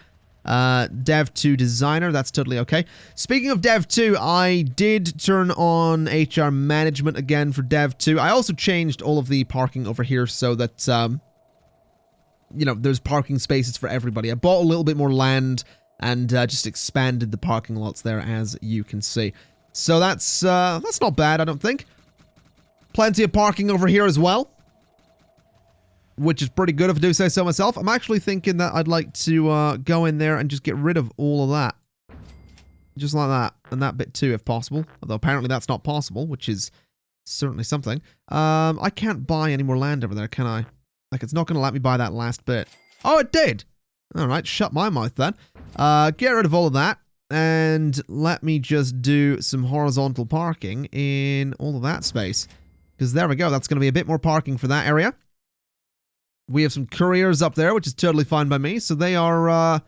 Dev 2 designer, that's totally okay. Speaking of Dev 2, I did turn on HR management again for Dev 2. I also changed all of the parking over here so that, you know, there's parking spaces for everybody. I bought a little bit more land and just expanded the parking lots there, as you can see. So that's not bad, I don't think. Plenty of parking over here as well, which is pretty good if I do say so myself. I'm actually thinking that I'd like to go in there and just get rid of all of that. Just like that. And that bit too, if possible. Although apparently that's not possible, which is certainly something. I can't buy any more land over there, can I? Like, it's not going to let me buy that last bit. Oh, it did! Alright, shut my mouth then. Get rid of all of that. And let me just do some horizontal parking in all of that space. Because there we go, that's going to be a bit more parking for that area. We have some couriers up there, which is totally fine by me. So they are,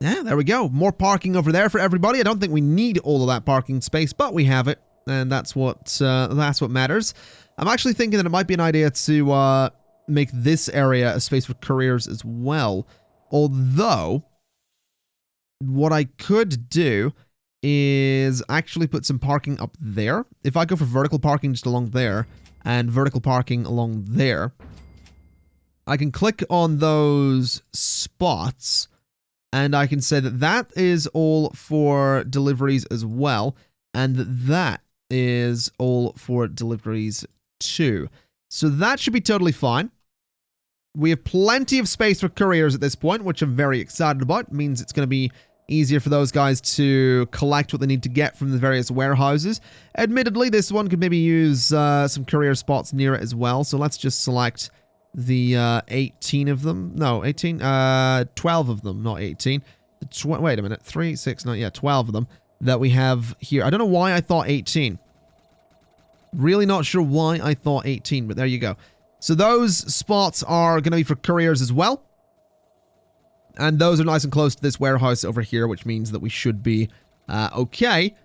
yeah, there we go. More parking over there for everybody. I don't think we need all of that parking space, but we have it. And that's what matters. I'm actually thinking that it might be an idea to make this area a space for couriers as well. Although, what I could do is actually put some parking up there. If I go for vertical parking just along there, and vertical parking along there, I can click on those spots, and I can say that that is all for deliveries as well, and that is all for deliveries too. So that should be totally fine. We have plenty of space for couriers at this point, which I'm very excited about. It means it's going to be easier for those guys to collect what they need to get from the various warehouses. Admittedly, this one could maybe use some courier spots near it as well. So let's just select the 18 of them. No, 18? 12 of them, not 18. Wait a minute. 3, 6, 9, yeah, 12 of them that we have here. I don't know why I thought 18. Really not sure why I thought 18, but there you go. So those spots are going to be for couriers as well. And those are nice and close to this warehouse over here, which means that we should be okay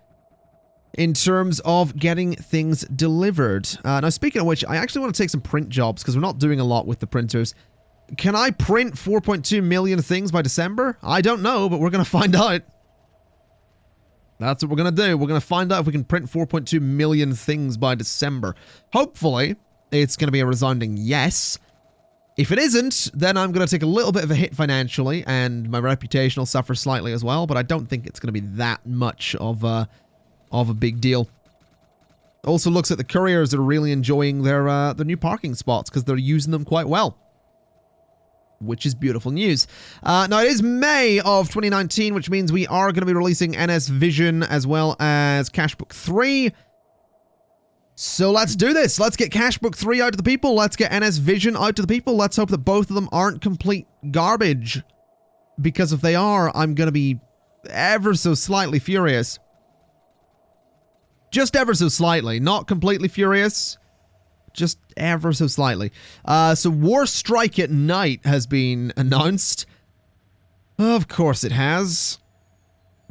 in terms of getting things delivered. Now, speaking of which, I actually want to take some print jobs because we're not doing a lot with the printers. Can I print 4.2 million things by December? I don't know, but we're going to find out. That's what we're going to do. We're going to find out if we can print 4.2 million things by December. Hopefully, it's going to be a resounding yes. If it isn't, then I'm going to take a little bit of a hit financially, and my reputation will suffer slightly as well, but I don't think it's going to be that much of a big deal. Also looks like the couriers are really enjoying their new parking spots because they're using them quite well, which is beautiful news. Now, it is May of 2019, which means we are going to be releasing NS Vision as well as Cashbook 3. So let's do this. Let's get Cashbook 3 out to the people. Let's get NS Vision out to the people. Let's hope that both of them aren't complete garbage. Because if they are, I'm going to be ever so slightly furious. Just ever so slightly. Not completely furious. Just ever so slightly. So War Strike at Night has been announced. Of course it has.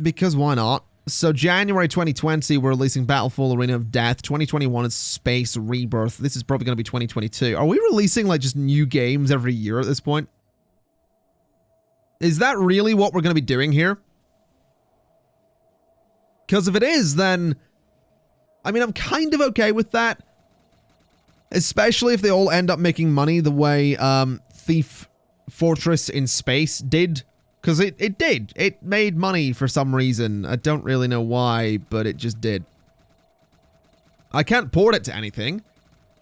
Because why not? So January 2020, we're releasing Battlefall Arena of Death. 2021 is Space Rebirth. This is probably going to be 2022. Are we releasing like just new games every year at this point? Is that really what we're going to be doing here? Because if it is, then... I mean, I'm kind of okay with that. Especially if they all end up making money the way Thief Fortress in Space did. Because it did. It made money for some reason. I don't really know why, but it just did. I can't port it to anything.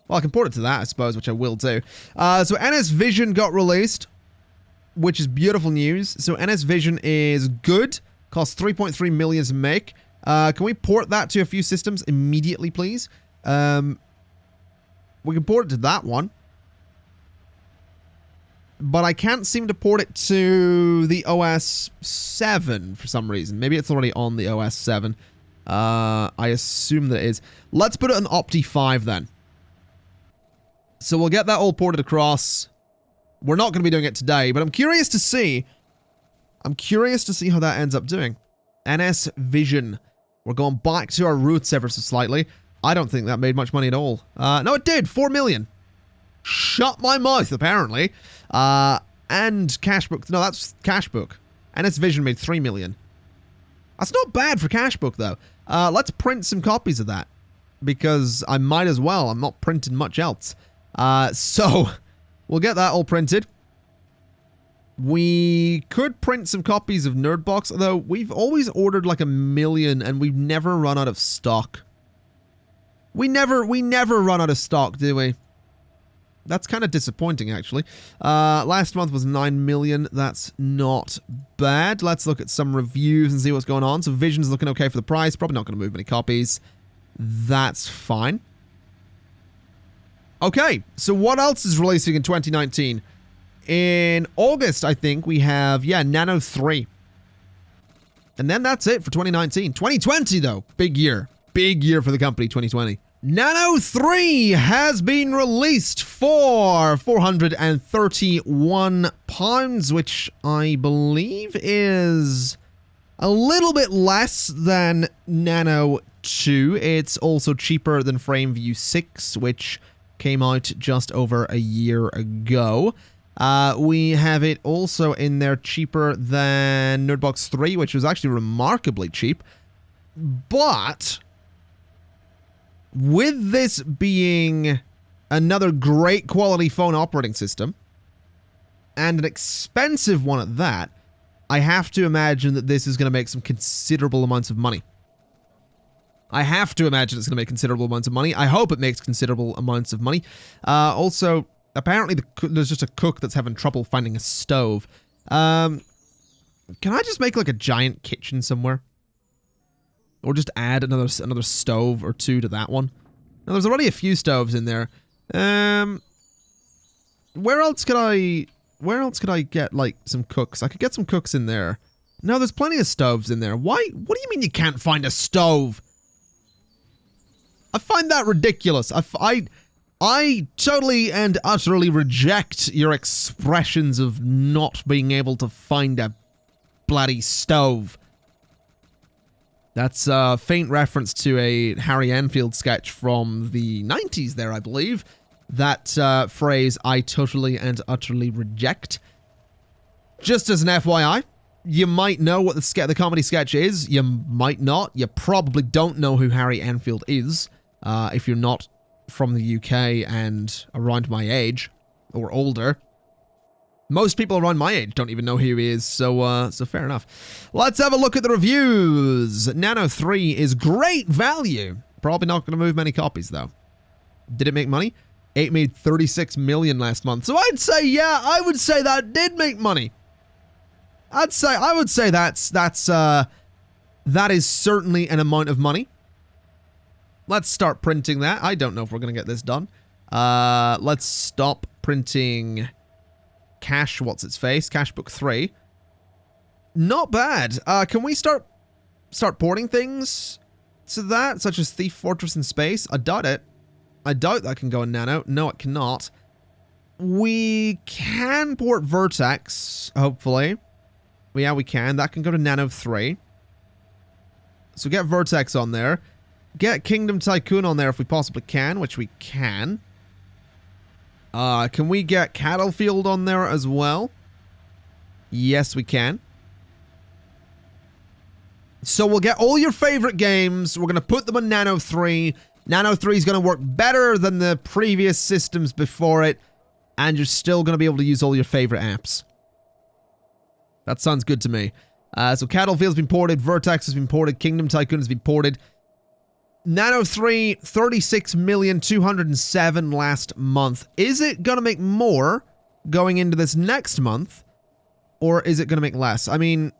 Well, I can port it to that, I suppose, which I will do. So NS Vision got released, which is beautiful news. So NS Vision is good. Costs 3.3 million to make. Can we port that to a few systems immediately, please? We can port it to that one. But I can't seem to port it to the OS 7 for some reason. Maybe it's already on the OS 7. I assume that it is. Let's put it on Opti 5 then. So we'll get that all ported across. We're not going to be doing it today, but I'm curious to see. I'm curious to see how that ends up doing. NS Vision. We're going back to our roots ever so slightly. I don't think that made much money at all. No, it did. 4 million. Shut my mouth, apparently. And Cashbook. No, that's Cashbook. NS Vision made 3 million. That's not bad for Cashbook, though. Let's print some copies of that. Because I might as well. I'm not printing much else. So, we'll get that all printed. We could print some copies of Nerdbox, although we've always ordered like 1 million and we've never run out of stock. We never run out of stock, do we? That's kind of disappointing, actually. Last month was 9 million. That's not bad. Let's look at some reviews and see what's going on. So Vision's looking okay for the price. Probably not going to move many copies. That's fine. Okay, so what else is releasing in 2019? In August, I think, we have, Nano 3. And then that's it for 2019. 2020, though. Big year. Big year for the company, 2020. Nano 3 has been released for £431, which I believe is a little bit less than Nano 2. It's also cheaper than FrameView 6, which came out just over a year ago. We have it also in there cheaper than Nerdbox 3, which was actually remarkably cheap. But with this being another great quality phone operating system, and an expensive one at that, I have to imagine that this is going to make some considerable amounts of money. I have to imagine it's going to make considerable amounts of money. I hope it makes considerable amounts of money. Also, apparently there's just a cook that's having trouble finding a stove. Can I just make like a giant kitchen somewhere? Or just add another stove or two to that one? Now, there's already a few stoves in there. Where else could I get, like, some cooks? I could get some cooks in there. No, there's plenty of stoves in there. Why? What do you mean you can't find a stove? I find that ridiculous. I totally and utterly reject your expressions of not being able to find a bloody stove. That's a faint reference to a Harry Enfield sketch from the 90s there, I believe. That phrase, I totally and utterly reject. Just as an FYI, you might know what the comedy sketch is. You might not. You probably don't know who Harry Enfield is, if you're not from the UK and around my age, or older. Most people around my age don't even know who he is, so fair enough. Let's have a look at the reviews. Nano 3 is great value. Probably not going to move many copies, though. Did it make money? It made 36 million last month. So I'd say, yeah, I would say that did make money. I would say that is certainly an amount of money. Let's start printing that. I don't know if we're going to get this done. Let's stop printing Cashbook 3. Not bad. Can we start porting things to that, such as Thief Fortress in space? I doubt it. I doubt that can go in Nano. No, it cannot. We can port Vertex, hopefully. Yeah, we can. That can go to Nano 3. So get Vertex on there. Get Kingdom Tycoon on there if we possibly can, which we can. Can we get Cattlefield on there as well? Yes, we can. So we'll get all your favorite games. We're going to put them on Nano 3. Nano 3 is going to work better than the previous systems before it. And you're still going to be able to use all your favorite apps. That sounds good to me. So Cattlefield's been ported. Vertex has been ported. Kingdom Tycoon has been ported. Nano 3, 36,207,000 last month. Is it going to make more going into this next month? Or is it going to make less? I mean,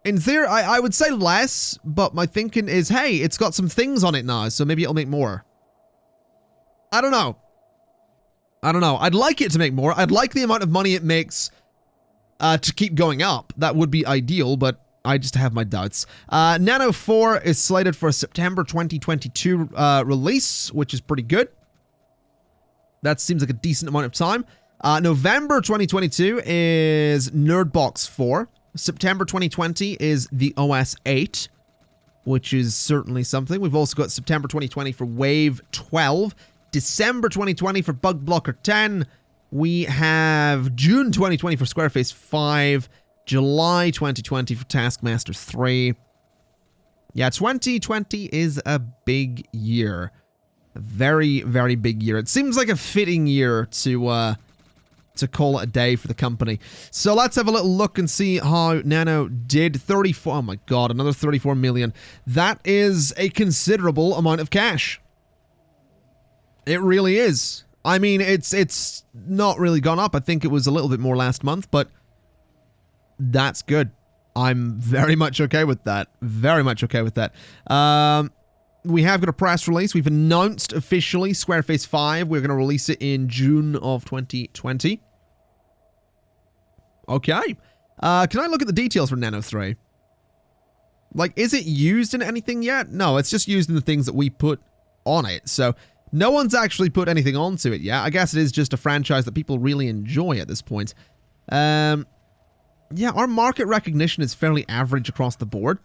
in theory, I would say less, but my thinking is, hey, it's got some things on it now, so maybe it'll make more. I don't know. I'd like it to make more. I'd like the amount of money it makes to keep going up. That would be ideal, but I just have my doubts. Nano 4 is slated for a September 2022 release, which is pretty good. That seems like a decent amount of time. November 2022 is Nerdbox 4. September 2020 is the OS 8, which is certainly something. We've also got September 2020 for Wave 12. December 2020 for Bug Blocker 10. We have June 2020 for Squareface 5. July 2020 for Taskmaster 3. Yeah, 2020 is a big year. A very, very big year. It seems like a fitting year to call it a day for the company. So let's have a little look and see how Nano did. 34, oh my god, another 34 million. That is a considerable amount of cash. It really is. I mean, it's not really gone up. I think it was a little bit more last month, but that's good. I'm very much okay with that. Very much okay with that. We have got a press release. We've announced officially Squareface 5. We're going to release it in June of 2020. Okay. Can I look at the details for Nano 3? Like, is it used in anything yet? No, it's just used in the things that we put on it. So no one's actually put anything onto it yet. I guess it is just a franchise that people really enjoy at this point. Yeah, our market recognition is fairly average across the board.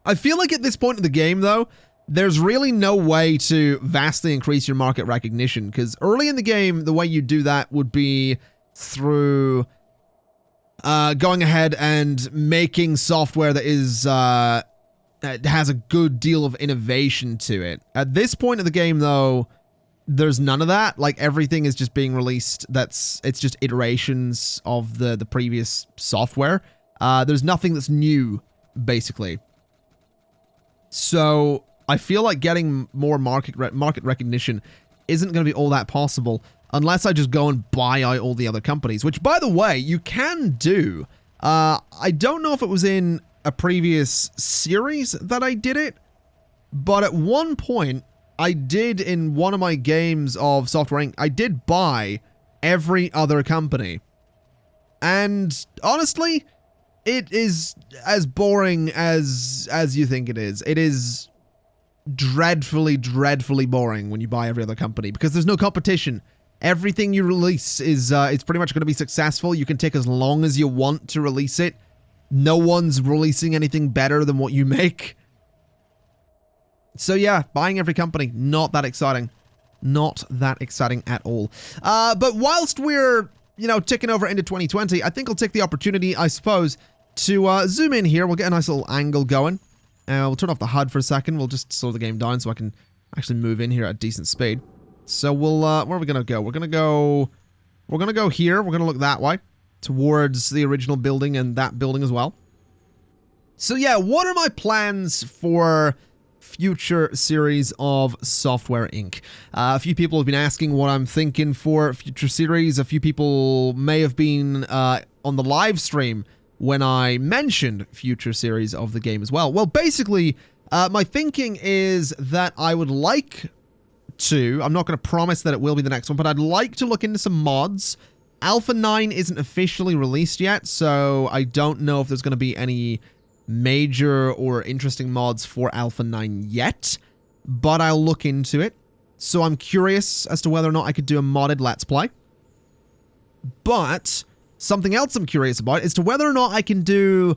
I feel like at this point in the game, though, there's really no way to vastly increase your market recognition, because early in the game, the way you do that would be through going ahead and making software that is that has a good deal of innovation to it. At this point of the game, though, there's none of that. Like, everything is just being released. It's just iterations of the previous software. There's nothing that's new, basically. So I feel like getting more market recognition isn't going to be all that possible unless I just go and buy out all the other companies, which, by the way, you can do. I don't know if it was in a previous series that I did it, but at one point I did, in one of my games of Software Inc., I did buy every other company. And honestly, it is as boring as you think it is. It is dreadfully, dreadfully boring when you buy every other company, because there's no competition. Everything you release is it's pretty much going to be successful. You can take as long as you want to release it. No one's releasing anything better than what you make. So yeah, buying every company, not that exciting. Not that exciting at all. But whilst we're, you know, ticking over into 2020, I think I'll take the opportunity, I suppose, to zoom in here. We'll get a nice little angle going. We'll turn off the HUD for a second. We'll just slow the game down so I can actually move in here at decent speed. So we'll, where are we gonna go? We're gonna go here. We're gonna look that way, towards the original building and that building as well. So yeah, what are my plans for future series of Software Inc? A few people have been asking what I'm thinking for future series. A few people may have been on the live stream when I mentioned future series of the game as well. Well, basically, my thinking is that I would like to, I'm not going to promise that it will be the next one, but I'd like to look into some mods Alpha 9 isn't officially released yet, so I don't know if there's going to be any major or interesting mods for Alpha 9 yet, but I'll look into it. So I'm curious as to whether or not I could do a modded Let's Play. But something else I'm curious about is to whether or not I can do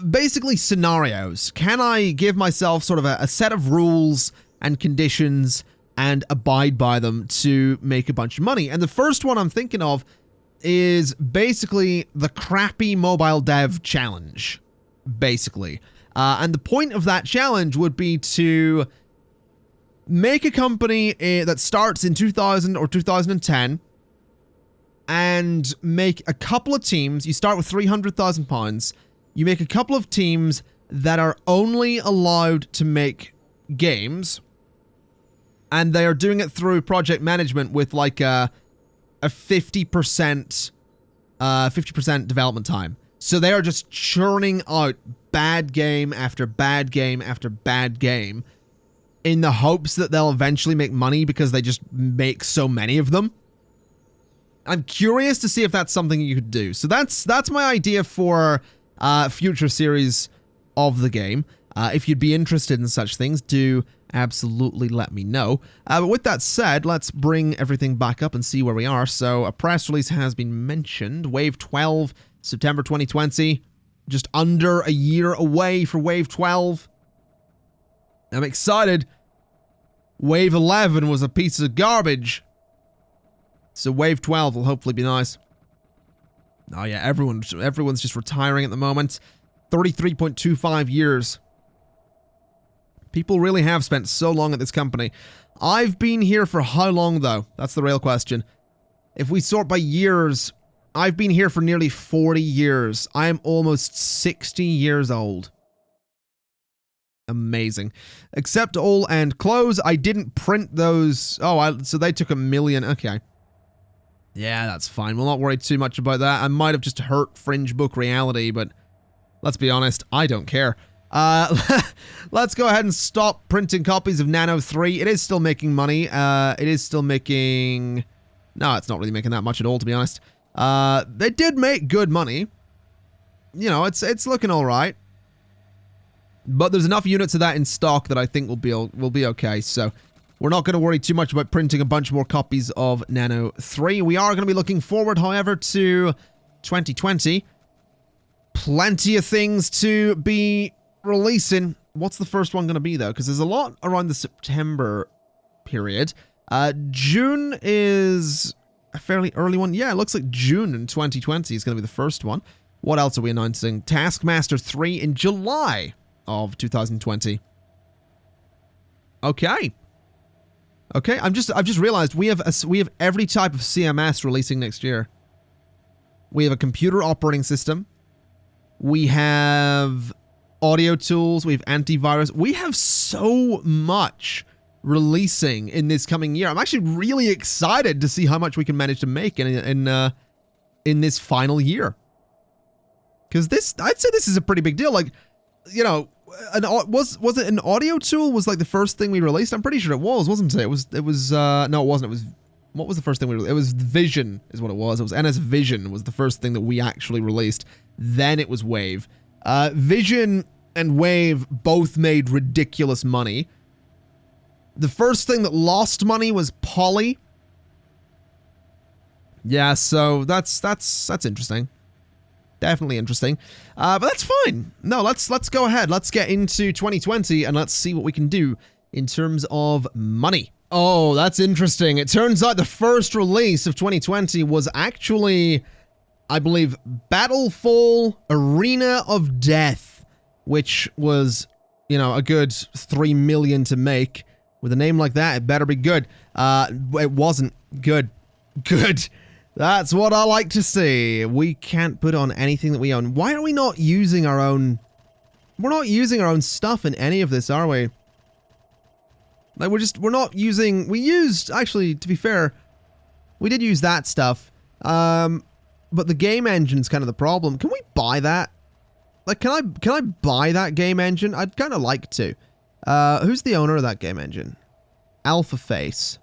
basically scenarios. Can I give myself sort of a set of rules and conditions and abide by them to make a bunch of money? And the first one I'm thinking of is basically the crappy mobile dev challenge, basically. And the point of that challenge would be to make a company that starts in 2000 or 2010 and make a couple of teams. You start with £300,000. You make a couple of teams that are only allowed to make games, and they are doing it through project management with like a 50% development time. So they are just churning out bad game after bad game after bad game in the hopes that they'll eventually make money because they just make so many of them. I'm curious to see if that's something you could do. So that's my idea for future series of the game. If you'd be interested in such things, do absolutely let me know. But with that said, let's bring everything back up and see where we are. So a press release has been mentioned. Wave 12, September 2020. Just under a year away for Wave 12. I'm excited. Wave 11 was a piece of garbage. So Wave 12 will hopefully be nice. Oh yeah, everyone's just retiring at the moment. 33.25 years. People really have spent so long at this company. I've been here for how long, though? That's the real question. If we sort by years, I've been here for nearly 40 years. I am almost 60 years old. Amazing. Accept all and close. I didn't print those. Oh, so they took 1 million. Okay. Yeah, that's fine. We'll not worry too much about that. I might have just hurt Fringe Book Reality, but let's be honest, I don't care. Let's go ahead and stop printing copies of Nano 3. It is still making money. It is still making... No, it's not really making that much at all, to be honest. They did make good money. You know, it's looking all right. But there's enough units of that in stock that I think will be okay. So we're not going to worry too much about printing a bunch more copies of Nano 3. We are going to be looking forward, however, to 2020. Plenty of things to be releasing. What's the first one going to be, though? Because there's a lot around the September period. June is a fairly early one. Yeah, it looks like June in 2020 is going to be the first one. What else are we announcing? Taskmaster 3 in July of 2020. Okay. Okay, I've just realized we have every type of CMS releasing next year. We have a computer operating system. We have audio tools. We have antivirus. We have so much releasing in this coming year. I'm actually really excited to see how much we can manage to make in this final year. Because I'd say this is a pretty big deal. Like, you know, was it an audio tool? Was like the first thing we released? I'm pretty sure it was, wasn't it? It was no, it wasn't. It was, what was the first thing we released? It was Vision is what it was. It was NS Vision was the first thing that we actually released. Then it was Wave. Vision and Wave both made ridiculous money. The first thing that lost money was Poly. Yeah, so that's interesting. Definitely interesting. But that's fine. No, let's go ahead. Let's get into 2020 and let's see what we can do in terms of money. Oh, that's interesting. It turns out the first release of 2020 was actually, I believe, Battlefall Arena of Death, which was, you know, a good 3 million to make. With a name like that, it better be good. It wasn't good. Good. That's what I like to see. We can't put on anything that we own. Why are we not using our own... We're not using our own stuff in any of this, are we? Like, we're not using... We used, actually, to be fair, we did use that stuff. But the game engine's kind of the problem. Can we buy that? Like, can I buy that game engine? I'd kind of like to. Who's the owner of that game engine? Alpha Face.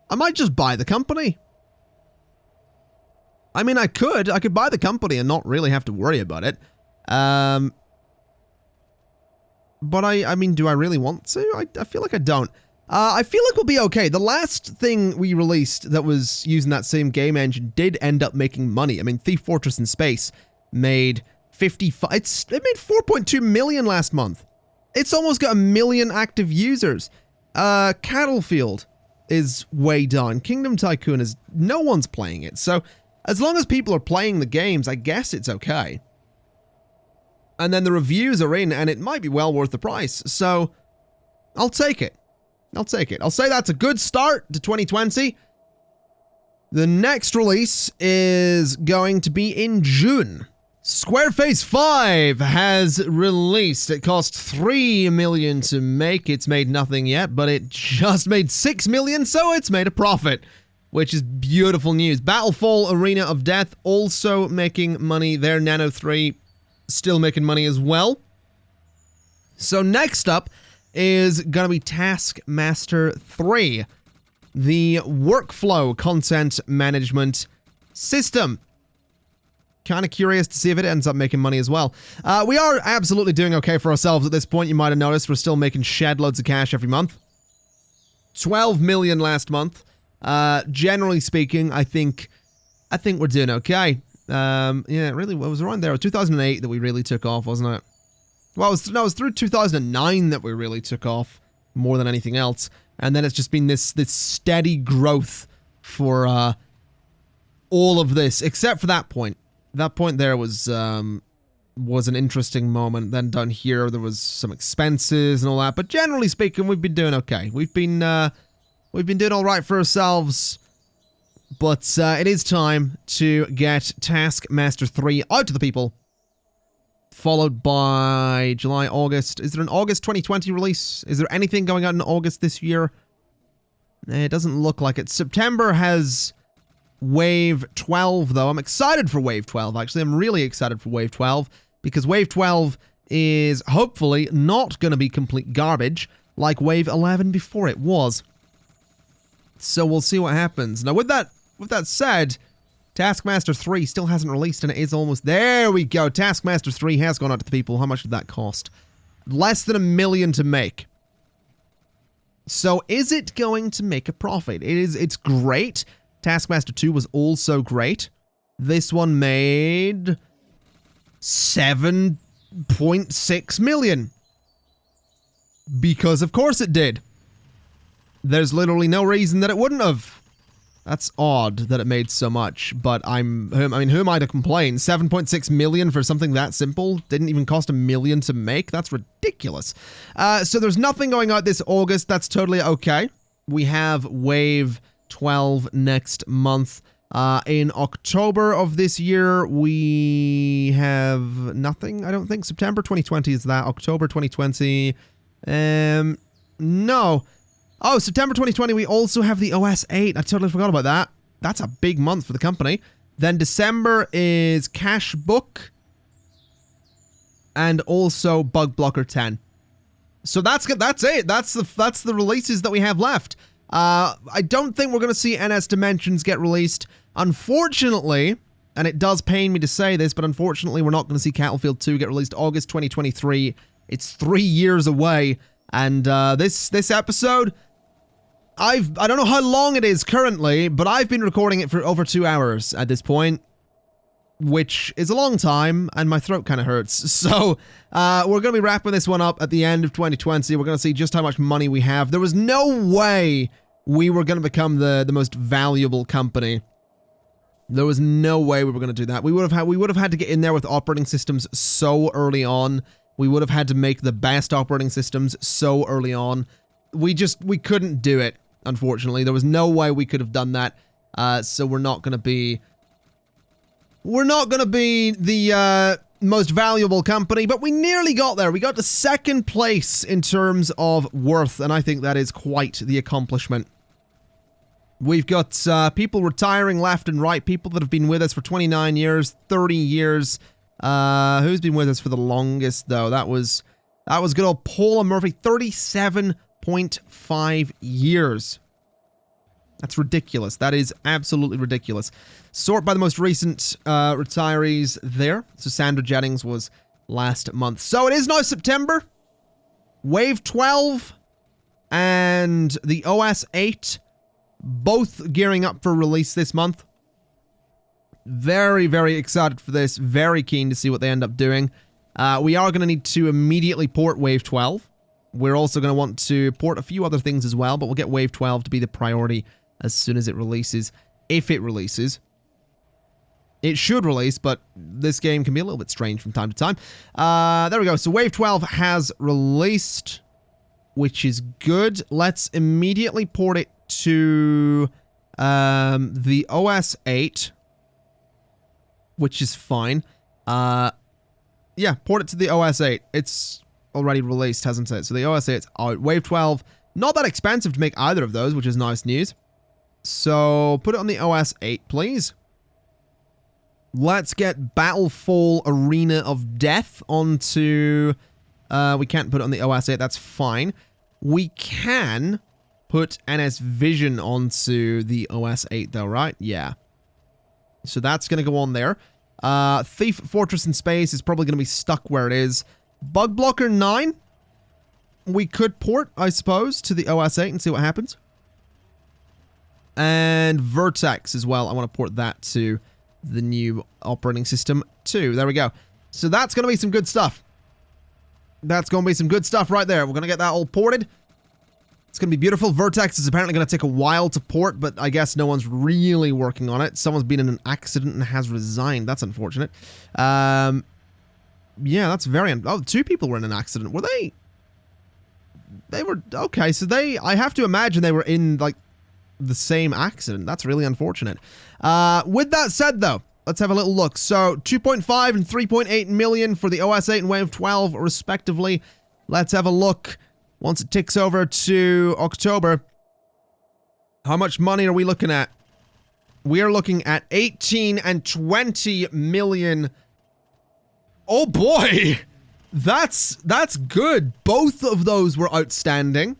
I might just buy the company. I mean, I could buy the company and not really have to worry about it. But I mean, do I really want to? I feel like I don't. I feel like we'll be okay. The last thing we released that was using that same game engine did end up making money. I mean, Thief Fortress in Space made 55. It made 4.2 million last month. It's almost got 1 million active users. Cattlefield is way down. Kingdom Tycoon is no one's playing it. So as long as people are playing the games, I guess it's okay. And then the reviews are in, and it might be well worth the price. So I'll take it. I'll take it. I'll say that's a good start to 2020. The next release is going to be in June. Squareface 5 has released. It cost 3 million to make. It's made nothing yet, but it just made 6 million, so it's made a profit, which is beautiful news. Battlefall Arena of Death also making money there. Nano 3 still making money as well. So next up is going to be Taskmaster 3, the workflow content management system. Kind of curious to see if it ends up making money as well. We are absolutely doing okay for ourselves at this point. You might have noticed we're still making shed loads of cash every month. 12 million last month. Generally speaking, I think we're doing okay. Yeah, really, it was around there. 2008 that we really took off, wasn't it? Well, it was through 2009 that we really took off more than anything else. And then it's just been this steady growth for all of this, except for that point. That point there was an interesting moment. Then down here, there was some expenses and all that. But generally speaking, we've been doing okay. We've been doing all right for ourselves. But it is time to get Taskmaster 3 out to the people. Followed by July, August. Is there an August 2020 release? Is there anything going out in August this year? It doesn't look like it. September has Wave 12, though. I'm excited for Wave 12, actually. I'm really excited for Wave 12, because Wave 12 is hopefully not going to be complete garbage like Wave 11 before it was. So we'll see what happens. Now, with that said, Taskmaster 3 still hasn't released, and it is almost... There we go. Taskmaster 3 has gone out to the people. How much did that cost? Less than 1 million to make. So is it going to make a profit? It's great. Taskmaster 2 was also great. This one made 7.6 million. Because of course it did. There's literally no reason that it wouldn't have. That's odd that it made so much, but who am I to complain? 7.6 million for something that simple? Didn't even cost 1 million to make? That's ridiculous. So there's nothing going out this August. That's totally okay. We have Wave 12 next month. In October of this year, we have nothing, I don't think. September 2020 is that. October 2020. No. Oh, September 2020, we also have the OS 8. I totally forgot about that. That's a big month for the company. Then December is Cash Book. And also Bug Blocker 10. So that's it. That's the releases that we have left. I don't think we're going to see NS Dimensions get released. Unfortunately, and it does pain me to say this, but unfortunately we're not going to see Battlefield 2 get released August 2023. It's 3 years away. And this episode... I don't know how long it is currently, but I've been recording it for over 2 hours at this point, which is a long time, and my throat kind of hurts. So, we're going to be wrapping this one up at the end of 2020. We're going to see just how much money we have. There was no way we were going to become the most valuable company. There was no way we were going to do that. We would have had to get in there with operating systems so early on. We would have had to make the best operating systems so early on. We couldn't do it. Unfortunately, there was no way we could have done that. So we're not going to be the most valuable company, but we nearly got there. We got to second place in terms of worth, and I think that is quite the accomplishment. We've got people retiring left and right, people that have been with us for 29 years, 30 years. Who's been with us for the longest, though? That was good old Paula Murphy, 37.5 years. That's ridiculous. That is absolutely ridiculous. Sort by the most recent retirees there. So Sandra Jennings was last month. So it is now September. Wave 12 and the OS 8 both gearing up for release this month. Very, very excited for this. Very keen to see what they end up doing. We are going to need to immediately port Wave 12. We're also going to want to port a few other things as well, but we'll get Wave 12 to be the priority as soon as it releases. If it releases. It should release, but this game can be a little bit strange from time to time. There we go. So Wave 12 has released, which is good. Let's immediately port it to the OS 8, which is fine. Yeah, port it to the OS 8. It's already released, hasn't it? So the OS 8's out. Wave 12, not that expensive to make either of those, which is nice news. So put it on the OS 8, please. Let's get Battlefall Arena of Death onto... we can't put it on the OS 8, that's fine. We can put NS Vision onto the OS 8 though, right? Yeah. So that's going to go on there. Thief Fortress in Space is probably going to be stuck where it is. Bug Blocker 9, we could port, I suppose, to the OS 8 and see what happens. And Vertex as well, I want to port that to the new operating system too. There we go. So that's going to be some good stuff. That's going to be some good stuff right there. We're going to get that all ported. It's going to be beautiful. Vertex is apparently going to take a while to port, but I guess no one's really working on it. Someone's been in an accident and has resigned. That's unfortunate. Yeah, that's very... Oh, 2 people were in an accident. Were they... They were... Okay, so they... I have to imagine they were in, like, the same accident. That's really unfortunate. With that said, though, let's have a little look. So, 2.5 and 3.8 million for the OS 8 and Wave 12, respectively. Let's have a look. Once it ticks over to October, how much money are we looking at? We are looking at 18 and 20 million. Oh boy! That's good. Both of those were outstanding.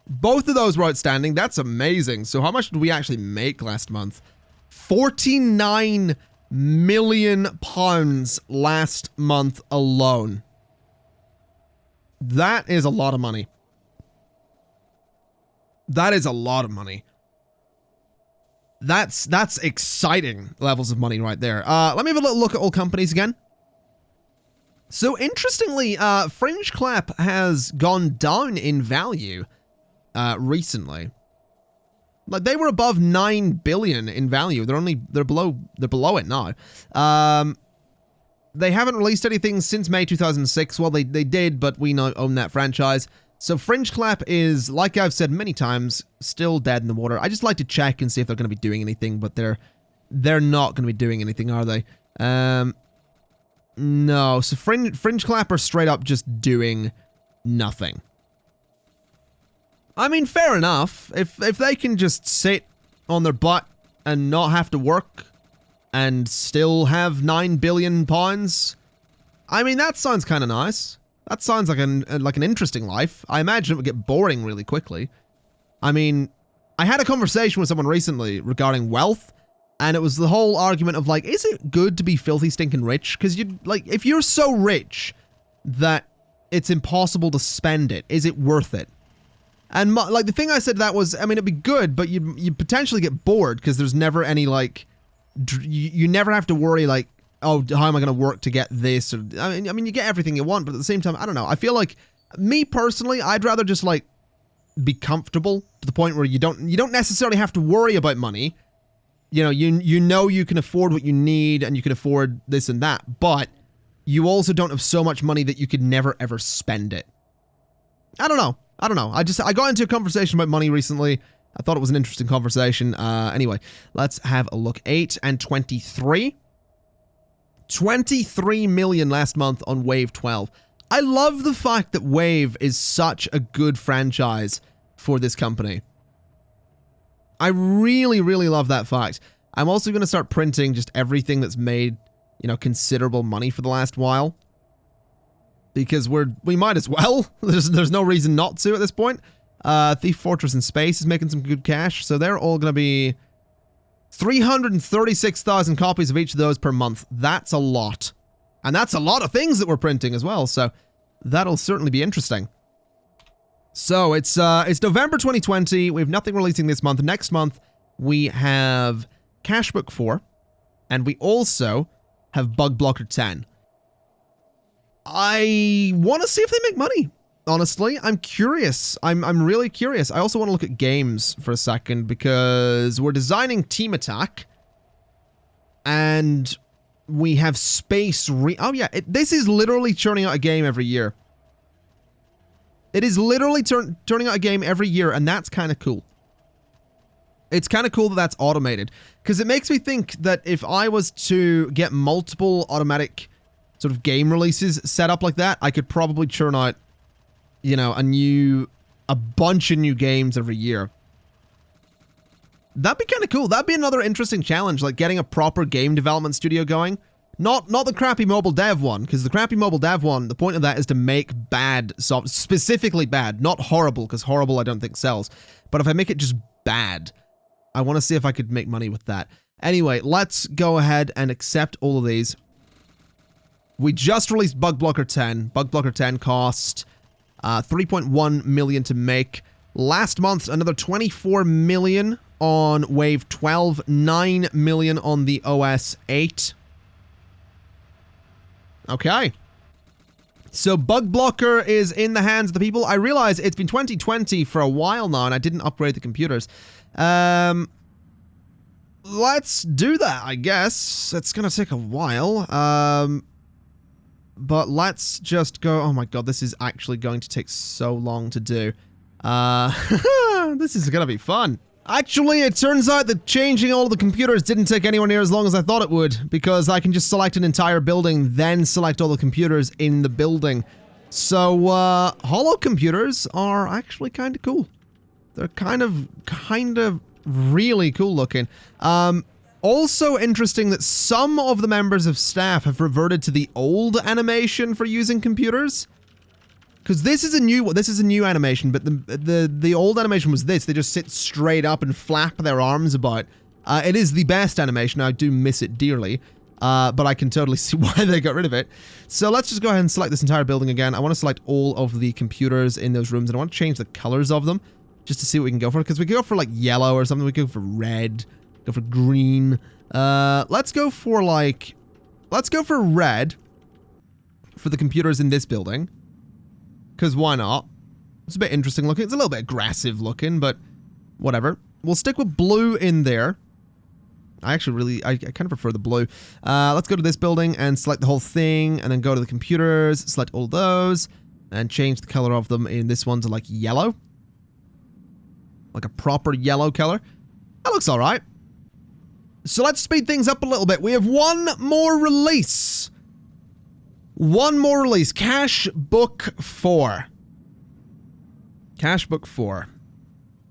Both of those were outstanding. That's amazing. So how much did we actually make last month? 49 million pounds last month alone. That is a lot of money. That is a lot of money. That's exciting levels of money right there. Let me have a little look at all companies again. So interestingly, Fringe Clap has gone down in value recently. Like they were above 9 billion in value. They're below it now. They haven't released anything since May 2006. Well, they did, but we now own that franchise. So Fringe Clap is, like I've said many times, still dead in the water. I just like to check and see if they're going to be doing anything, but they're not going to be doing anything, are they? No. So Fringe Clap are straight up just doing nothing. I mean, fair enough. If they can just sit on their butt and not have to work and still have 9 billion pounds, I mean, that sounds kind of nice. That sounds like an interesting life. I imagine it would get boring really quickly. I mean, I had a conversation with someone recently regarding wealth, and it was the whole argument of like, is it good to be filthy stinking rich? Because if you're so rich that it's impossible to spend it, is it worth it? And like the thing I said to that was, I mean, it'd be good, but you'd potentially get bored because there's never any like, you never have to worry like, oh, how am I going to work to get this? Or, I mean, you get everything you want, but at the same time, I don't know. I feel like, me personally, I'd rather just like be comfortable to the point where you don't necessarily have to worry about money. You know, you can afford what you need and you can afford this and that, but you also don't have so much money that you could never ever spend it. I don't know. I got into a conversation about money recently. I thought it was an interesting conversation. Anyway, let's have a look. 8 and 23. 23 million last month on Wave 12. I love the fact that Wave is such a good franchise for this company. I really, really love that fact. I'm also going to start printing just everything that's made, you know, considerable money for the last while. Because we might as well. There's no reason not to at this point. Thief Fortress in Space is making some good cash. So they're all going to be 336,000 copies of each of those per month. That's a lot. And that's a lot of things that we're printing as well. So that'll certainly be interesting. So it's November 2020. We have nothing releasing this month. Next month, we have Cashbook 4. And we also have Bug Blocker 10. I want to see if they make money. Honestly, I'm curious. I'm really curious. I also want to look at games for a second because we're designing Team Attack. And we have Space oh yeah, this is literally churning out a game every year. It is literally turning out a game every year, and that's kind of cool. It's kind of cool that that's automated, because it makes me think that if I was to get multiple automatic sort of game releases set up like that, I could probably churn out, you know, a bunch of new games every year. That'd be kind of cool. That'd be another interesting challenge, like getting a proper game development studio going. Not the crappy mobile dev one, because the crappy mobile dev one, the point of that is to make bad software, specifically bad, not horrible, because horrible I don't think sells. But if I make it just bad, I want to see if I could make money with that. Anyway, let's go ahead and accept all of these. We just released Bug Blocker 10. Bug Blocker 10 cost 3.1 million to make. Last month, another 24 million on Wave 12, 9 million on the OS 8. Okay. So Bug Blocker is in the hands of the people. I realize it's been 2020 for a while now, and I didn't upgrade the computers. Let's do that, I guess. It's gonna take a while. But let's just go. Oh my god, this is actually going to take so long to do. This is gonna be fun. Actually, it turns out that changing all the computers didn't take anywhere near as long as I thought it would, because I can just select an entire building, then select all the computers in the building. So, holo computers are actually kind of cool. They're kind of really cool looking. Also interesting that some of the members of staff have reverted to the old animation for using computers. Because this is a new animation, but the old animation was this. They just sit straight up and flap their arms about. It is the best animation. I do miss it dearly. But I can totally see why they got rid of it. So let's just go ahead and select this entire building again. I want to select all of the computers in those rooms, and I want to change the colors of them just to see what we can go for. Because we could go for like yellow or something. We could go for red. Go for green. Let's go for red for the computers in this building. Because why not? It's a bit interesting looking. It's a little bit aggressive looking, but whatever. We'll stick with blue in there. I kind of prefer the blue. Let's go to this building and select the whole thing, and then go to the computers, select all those, and change the color of them in this one to like yellow. Like a proper yellow color. That looks alright. So let's speed things up a little bit. We have one more release. One more release. Cashbook 4. Cashbook 4.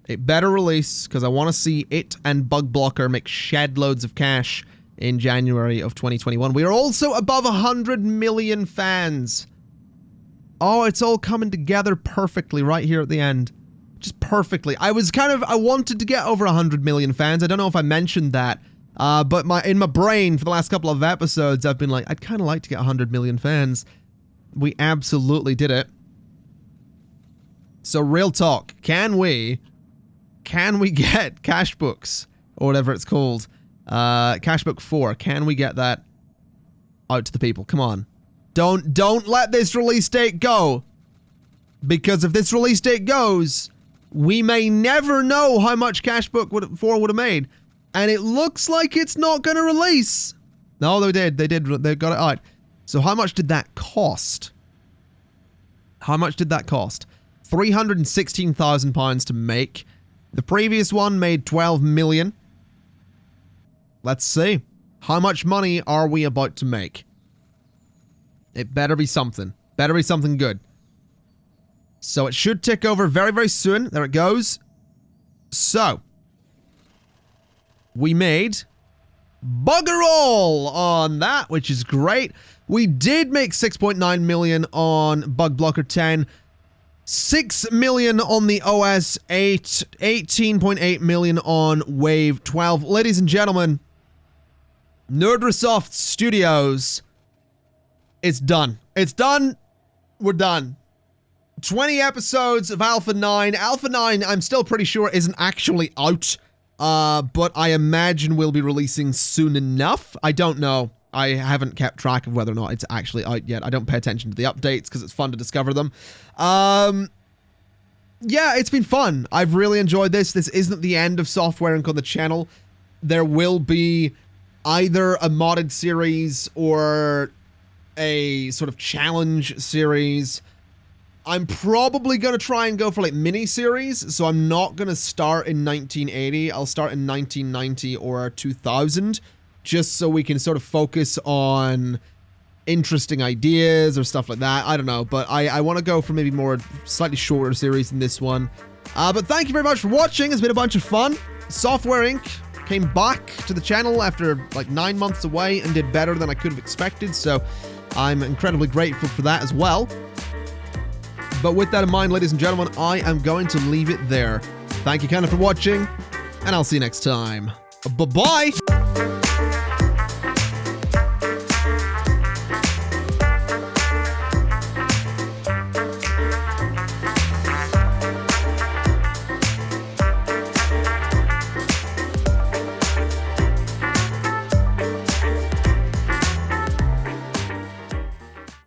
It better release, because I want to see it and Bug Blocker make shed loads of cash in January of 2021. We are also above 100 million fans. Oh, it's all coming together perfectly right here at the end. Just perfectly. I wanted to get over 100 million fans. I don't know if I mentioned that. But in my brain for the last couple of episodes, I've been like, I'd kind of like to get 100 million fans. We absolutely did it. So real talk, can we get Cashbooks, or whatever it's called, Cashbook 4, can we get that out to the people? Come on. Don't let this release date go. Because if this release date goes, we may never know how much Cashbook 4 would have made. And it looks like it's not going to release. No, they did. They got it out. So how much did that cost? How much did that cost? £316,000 to make. The previous one made 12 million. Let's see. How much money are we about to make? It better be something. Better be something good. So it should tick over very, very soon. There it goes. So we made bugger all on that, which is great. We did make 6.9 million on Bug Blocker 10. 6 million on the OS 8, 18.8 million on Wave 12. Ladies and gentlemen, Nerdresoft Studios, it's done. It's done. We're done. 20 episodes of Alpha 9. Alpha 9, I'm still pretty sure, isn't actually out, but I imagine we'll be releasing soon enough. I don't know. I haven't kept track of whether or not it's actually out yet. I don't pay attention to the updates because it's fun to discover them. Yeah, it's been fun. I've really enjoyed this. This isn't the end of Software Inc. on the channel. There will be either a modded series or a sort of challenge series. I'm probably going to try and go for like mini-series, so I'm not going to start in 1980. I'll start in 1990 or 2000. Just so we can sort of focus on interesting ideas or stuff like that. I don't know, but I want to go for maybe more slightly shorter series than this one. But thank you very much for watching. It's been a bunch of fun. Software Inc. came back to the channel after like 9 months away and did better than I could have expected, so I'm incredibly grateful for that as well. But with that in mind, ladies and gentlemen, I am going to leave it there. Thank you kind of for watching, and I'll see you next time. Bye-bye!